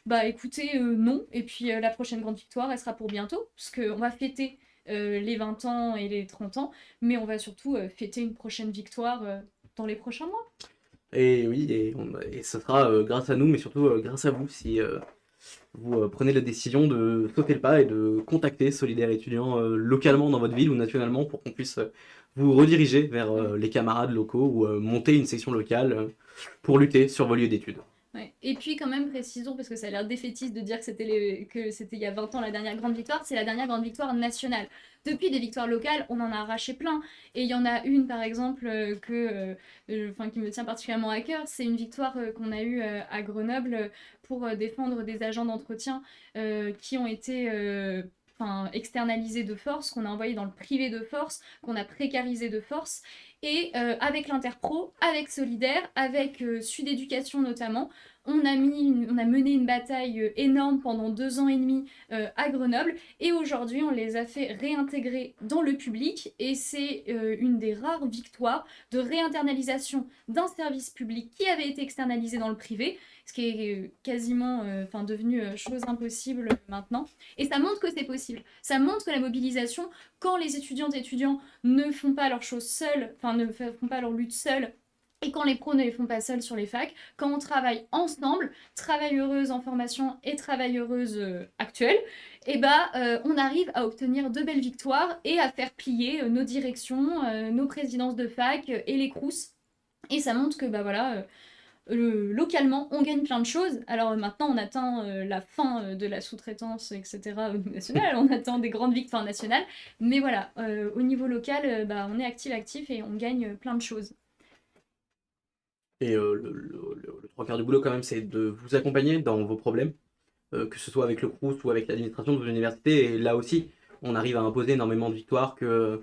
Bah écoutez, non. Et puis la prochaine grande victoire, elle sera pour bientôt, parce qu'on va fêter les 20 ans et les 30 ans, mais on va surtout fêter une prochaine victoire dans les prochains mois. Et oui, et ce sera grâce à nous, mais surtout grâce à vous, si vous prenez la décision de sauter le pas et de contacter Solidaire étudiant localement dans votre ville ou nationalement pour qu'on puisse vous rediriger vers Ouais. les camarades locaux ou monter une section locale pour lutter sur vos lieux d'études. Ouais. Et puis quand même précisons, parce que ça a l'air défaitiste de dire que c'était il y a 20 ans la dernière grande victoire, c'est la dernière grande victoire nationale. Depuis des victoires locales, on en a arraché plein. Et il y en a une par exemple qui me tient particulièrement à cœur, c'est une victoire qu'on a eue à Grenoble pour défendre des agents d'entretien qui ont été externalisés de force, qu'on a envoyés dans le privé de force, qu'on a précarisé de force. Et avec l'Interpro, avec Solidaire, avec Sud Éducation notamment, on a mené une bataille énorme pendant 2 ans et demi à Grenoble, et aujourd'hui on les a fait réintégrer dans le public, et c'est une des rares victoires de réinternalisation d'un service public qui avait été externalisé dans le privé, ce qui est quasiment devenu chose impossible maintenant. Et ça montre que c'est possible. Ça montre que la mobilisation, quand les étudiantes et étudiants ne font pas leurs choses seuls, ne font pas leur lutte seuls, et quand les pros ne les font pas seuls sur les facs, quand on travaille ensemble, travailleuses en formation et travailleuses actuelles, on arrive à obtenir de belles victoires et à faire plier nos directions, nos présidences de fac et les crous. Et ça montre que localement, on gagne plein de choses. Alors maintenant, on atteint la fin de la sous-traitance, etc. au niveau national, on attend des grandes victoires nationales. Mais voilà, au niveau local, on est actif et on gagne plein de choses. Et le trois quarts du boulot quand même, c'est de vous accompagner dans vos problèmes, que ce soit avec le Crous ou avec l'administration de vos universités. Et là aussi, on arrive à imposer énormément de victoires, que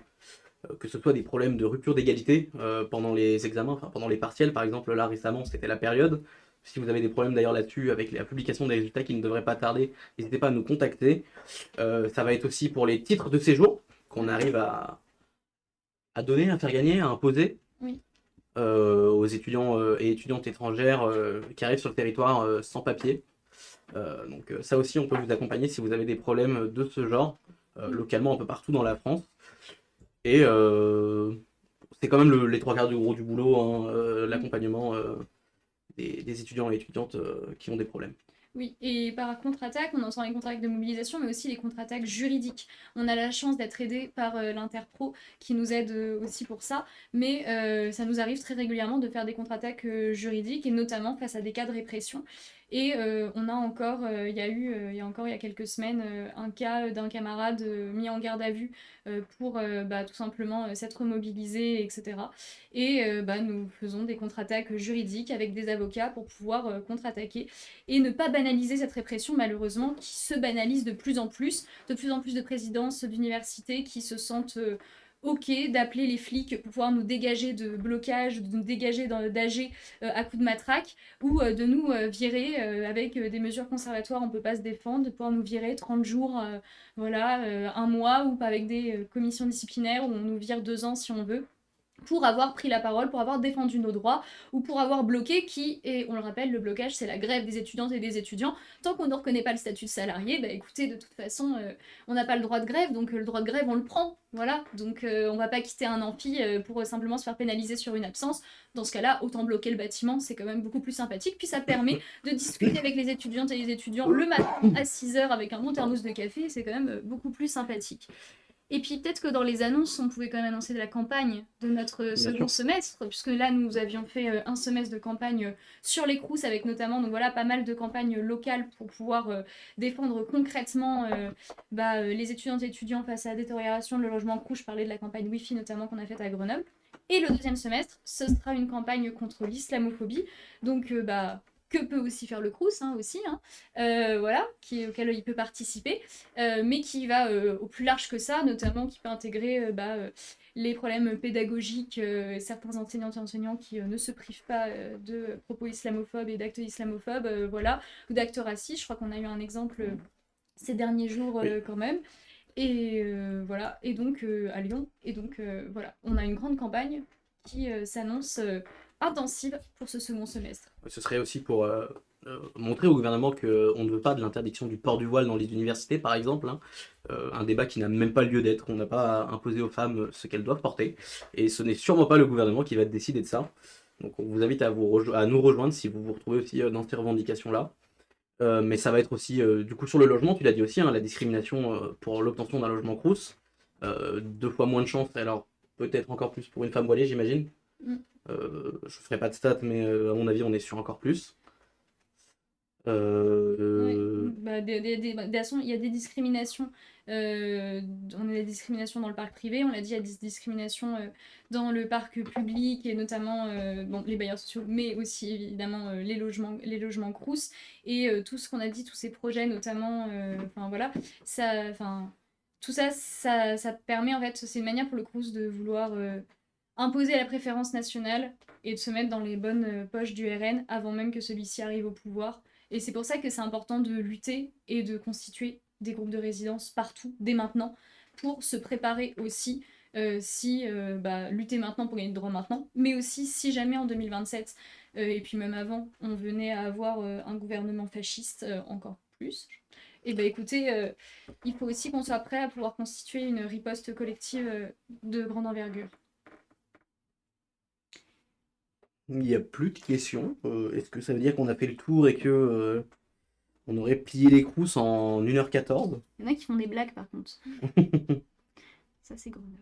ce soit des problèmes de rupture d'égalité pendant les examens, enfin pendant les partiels par exemple, là récemment c'était la période. Si vous avez des problèmes d'ailleurs là-dessus avec la publication des résultats qui ne devraient pas tarder, n'hésitez pas à nous contacter. Ça va être aussi pour les titres de séjour qu'on arrive à donner, à faire gagner, à imposer Oui. aux étudiants et étudiantes étrangères qui arrivent sur le territoire sans papier. Donc ça aussi on peut vous accompagner si vous avez des problèmes de ce genre, localement un peu partout dans la France. Et c'est quand même les trois quarts du gros du boulot, hein, l'accompagnement des étudiants et étudiantes qui ont des problèmes. Oui, et par contre-attaque, on entend les contre-attaques de mobilisation, mais aussi les contre-attaques juridiques. On a la chance d'être aidé par l'Interpro qui nous aide aussi pour ça, mais ça nous arrive très régulièrement de faire des contre-attaques juridiques, et notamment face à des cas de répression. Et on a encore, il y a encore il y a quelques semaines, un cas d'un camarade mis en garde à vue pour tout simplement s'être mobilisé, etc. Et nous faisons des contre-attaques juridiques avec des avocats pour pouvoir contre-attaquer et ne pas banaliser cette répression, malheureusement, qui se banalise de plus en plus de présidences d'universités qui se sentent ok d'appeler les flics pour pouvoir nous dégager de blocage, de nous dégager d'AG à coups de matraque, ou de nous virer avec des mesures conservatoires, on peut pas se défendre, de pouvoir nous virer 30 jours, un mois, ou pas avec des commissions disciplinaires où on nous vire 2 ans si on veut. pour avoir pris la parole, pour avoir défendu nos droits, ou pour avoir bloqué et on le rappelle, le blocage c'est la grève des étudiantes et des étudiants. Tant qu'on ne reconnaît pas le statut de salarié, bah écoutez, de toute façon, on n'a pas le droit de grève, donc le droit de grève on le prend, voilà. Donc on va pas quitter un amphi pour simplement se faire pénaliser sur une absence. Dans ce cas-là, autant bloquer le bâtiment, c'est quand même beaucoup plus sympathique, puis ça permet de discuter avec les étudiantes et les étudiants le matin à 6h avec un bon thermos de café, c'est quand même beaucoup plus sympathique. Et puis peut-être que dans les annonces, on pouvait quand même annoncer de la campagne de notre second semestre, puisque là, nous avions fait un semestre de campagne sur les Crous, avec notamment donc voilà, pas mal de campagnes locales pour pouvoir défendre concrètement les étudiantes et étudiants face à la détérioration de le logement Crous. Je parlais de la campagne Wi-Fi notamment qu'on a faite à Grenoble. Et le deuxième semestre, ce sera une campagne contre l'islamophobie. Donc que peut aussi faire le Crous aussi, voilà, auquel il peut participer, mais qui va au plus large que ça, notamment qui peut intégrer les problèmes pédagogiques, certains enseignantes et enseignants qui ne se privent pas de propos islamophobes et d'actes islamophobes, voilà, ou d'actes racistes. Je crois qu'on a eu un exemple ces derniers jours quand même. Et voilà, et donc à Lyon, et donc voilà, on a une grande campagne qui s'annonce intensive pour ce second semestre. Ce serait aussi pour montrer au gouvernement qu'on ne veut pas de l'interdiction du port du voile dans les universités, par exemple, hein. Un débat qui n'a même pas lieu d'être. On n'a pas à imposer aux femmes ce qu'elles doivent porter. Et ce n'est sûrement pas le gouvernement qui va décider de ça. Donc on vous invite à nous rejoindre si vous vous retrouvez aussi dans ces revendications-là. Mais ça va être aussi, du coup, sur le logement, tu l'as dit aussi, hein, la discrimination pour l'obtention d'un logement Crous. 2 fois moins de chance, alors peut-être encore plus pour une femme voilée, j'imagine. Je ferai pas de stats, mais à mon avis, on est sur encore plus. Ouais. De toute façon, il y a des discriminations. On a des discriminations dans le parc privé, on l'a dit, il y a des discriminations dans le parc public et notamment les bailleurs sociaux, mais aussi évidemment les logements Crous et tout ce qu'on a dit, tous ces projets notamment, enfin voilà, tout ça, ça permet en fait, c'est une manière pour le Crous de vouloir imposer la préférence nationale et de se mettre dans les bonnes poches du RN avant même que celui-ci arrive au pouvoir. Et c'est pour ça que c'est important de lutter et de constituer des groupes de résidence partout, dès maintenant, pour se préparer aussi, lutter maintenant pour gagner le droit maintenant, mais aussi si jamais en 2027, et puis même avant, on venait à avoir un gouvernement fasciste encore plus, et ben écoutez, il faut aussi qu'on soit prêt à pouvoir constituer une riposte collective de grande envergure. Il n'y a plus de questions. Est-ce que ça veut dire qu'on a fait le tour et que on aurait plié les Crous en 1h14? Il y en a qui font des blagues par contre. Ça c'est Grenoble.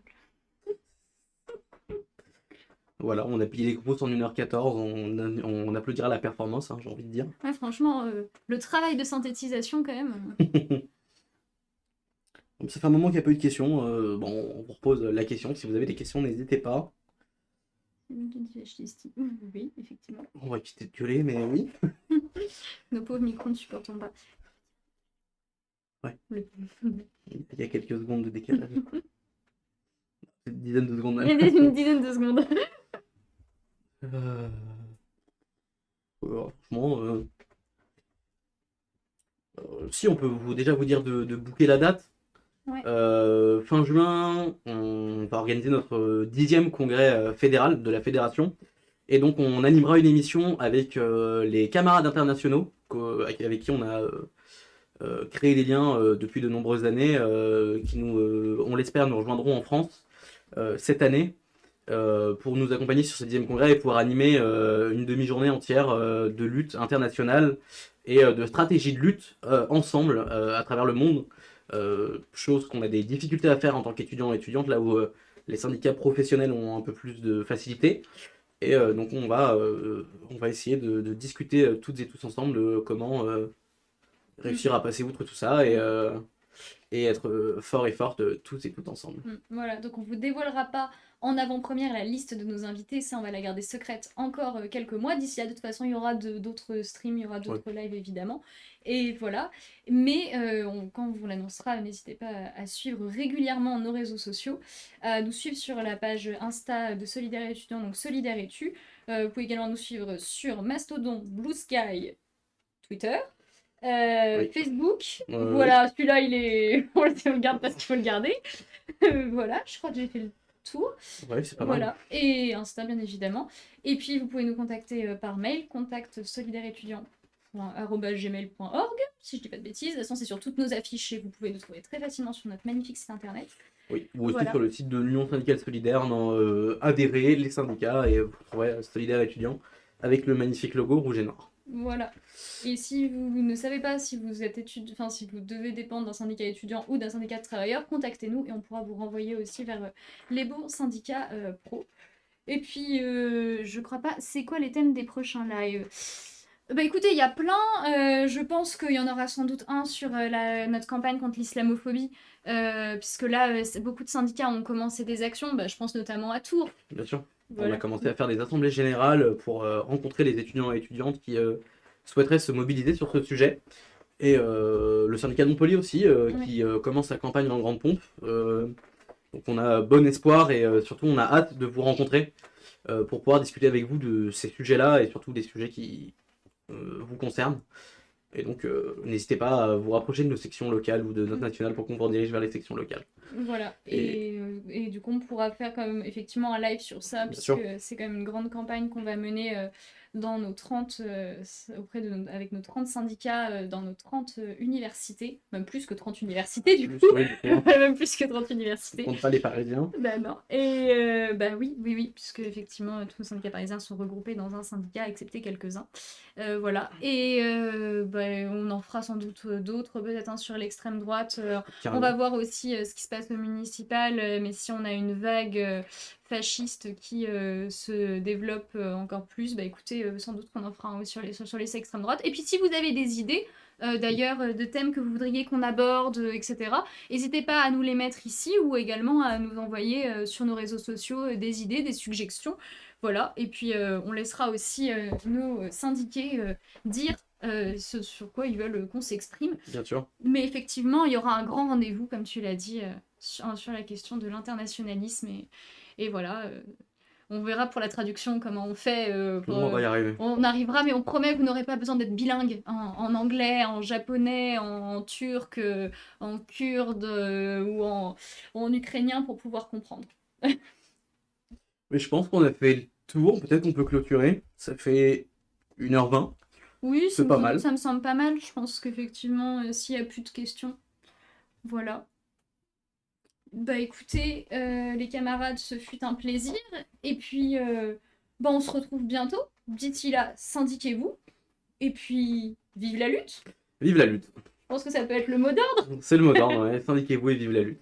Voilà, on a plié les Crous en 1h14, on applaudira la performance, hein, j'ai envie de dire. Ouais, franchement, le travail de synthétisation quand même. Ça fait un moment qu'il n'y a pas eu de questions. Bon, on vous repose la question. Si vous avez des questions, n'hésitez pas. Oui, effectivement. On va quitter de gueuler, mais oui. Nos pauvres micros ne supportent pas. Ouais. Il y a quelques secondes de décalage. Une dizaine de secondes. Il y a une dizaine de secondes. Franchement, si on peut déjà vous dire de booker la date. Ouais. Fin juin, on va organiser notre 10e congrès fédéral de la fédération. Et donc on animera une émission avec les camarades internationaux avec qui on a créé des liens depuis de nombreuses années, qui on l'espère, nous rejoindront en France cette année pour nous accompagner sur ce 10e congrès et pouvoir animer une demi-journée entière de lutte internationale et de stratégie de lutte ensemble à travers le monde. Chose qu'on a des difficultés à faire en tant qu'étudiant et étudiante, là où les syndicats professionnels ont un peu plus de facilité. Et donc on va essayer de discuter toutes et tous ensemble de comment réussir à passer outre tout ça et être fort et forte tous et toutes ensemble. Voilà, donc on vous dévoilera pas en avant-première la liste de nos invités, ça on va la garder secrète encore quelques mois. D'ici là, de toute façon, il y aura d'autres streams, il y aura d'autres lives évidemment. Et voilà. Mais quand on vous l'annoncera, n'hésitez pas à suivre régulièrement nos réseaux sociaux, à nous suivre sur la page Insta de Solidaire Étudiant, donc Solidaire Étu. Vous pouvez également nous suivre sur Mastodon, Blue Sky, Twitter. Facebook, voilà, celui-là il est. On le garde parce qu'il faut le garder. Voilà, je crois que j'ai fait le tour. Ouais, c'est pas mal. Voilà, et Insta bien évidemment. Et puis vous pouvez nous contacter par mail, contact@solidaireétudiant@gmail.org, si je dis pas de bêtises. De toute façon, c'est sur toutes nos affiches et vous pouvez nous trouver très facilement sur notre magnifique site internet. Oui, ou aussi Voilà. sur le site de l'Union syndicale solidaire, dans adhérer, les syndicats, et vous trouverez Solidaire étudiant avec le magnifique logo rouge et noir. Voilà. Et si vous ne savez pas si vous êtes enfin si vous devez dépendre d'un syndicat étudiant ou d'un syndicat de travailleurs, contactez-nous et on pourra vous renvoyer aussi vers les bons syndicats pro. Et puis, je crois pas. C'est quoi les thèmes des prochains lives? Bah écoutez, il y a plein. Je pense qu'il y en aura sans doute un sur notre campagne contre l'islamophobie, puisque là, beaucoup de syndicats ont commencé des actions. Bah, je pense notamment à Tours. Bien sûr. Voilà. On a commencé à faire des assemblées générales pour rencontrer les étudiants et étudiantes qui souhaiteraient se mobiliser sur ce sujet. Et le syndicat de Montpellier aussi, qui commence sa campagne en grande pompe. Donc on a bon espoir et surtout on a hâte de vous rencontrer pour pouvoir discuter avec vous de ces sujets-là et surtout des sujets qui vous concernent. Et donc n'hésitez pas à vous rapprocher de nos sections locales ou de notre nationale pour qu'on vous redirige vers les sections locales. Voilà, et du coup on pourra faire quand même effectivement un live sur ça, puisque c'est quand même une grande campagne qu'on va mener dans nos 30, avec nos 30 syndicats, dans nos 30 universités, même plus que 30 universités du coup, même plus que 30 universités. On compte pas les Parisiens. Bah non, et oui, puisque effectivement tous nos syndicats parisiens sont regroupés dans un syndicat, excepté quelques-uns. Voilà, et on en fera sans doute d'autres, peut-être sur l'extrême droite. On va voir aussi ce qui se passe au municipal, mais si on a une vague fasciste qui se développe encore plus, bah écoutez, sans doute qu'on en fera un sur les extrêmes droites. Et puis si vous avez des idées, d'ailleurs, de thèmes que vous voudriez qu'on aborde, etc., n'hésitez pas à nous les mettre ici ou également à nous envoyer sur nos réseaux sociaux des idées, des suggestions. Voilà, et puis on laissera aussi nos syndiqués dire ce sur quoi ils veulent qu'on s'exprime. Bien sûr. Mais effectivement, il y aura un grand rendez-vous, comme tu l'as dit, sur la question de l'internationalisme. Et voilà, on verra pour la traduction comment on fait. On va y arriver. On arrivera, mais on promet que vous n'aurez pas besoin d'être bilingue en anglais, en japonais, en turc, en kurde ou en ukrainien pour pouvoir comprendre. Mais je pense qu'on a fait le tour. Peut-être qu'on peut clôturer. Ça fait 1h20. Oui, c'est pas mal. Ça me semble pas mal. Je pense qu'effectivement, s'il n'y a plus de questions, voilà. Bah écoutez, les camarades, ce fut un plaisir. Et puis, on se retrouve bientôt. D'ici là, syndiquez-vous. Et puis, vive la lutte. Vive la lutte. Je pense que ça peut être le mot d'ordre. C'est le mot d'ordre, ouais. Syndiquez-vous et vive la lutte.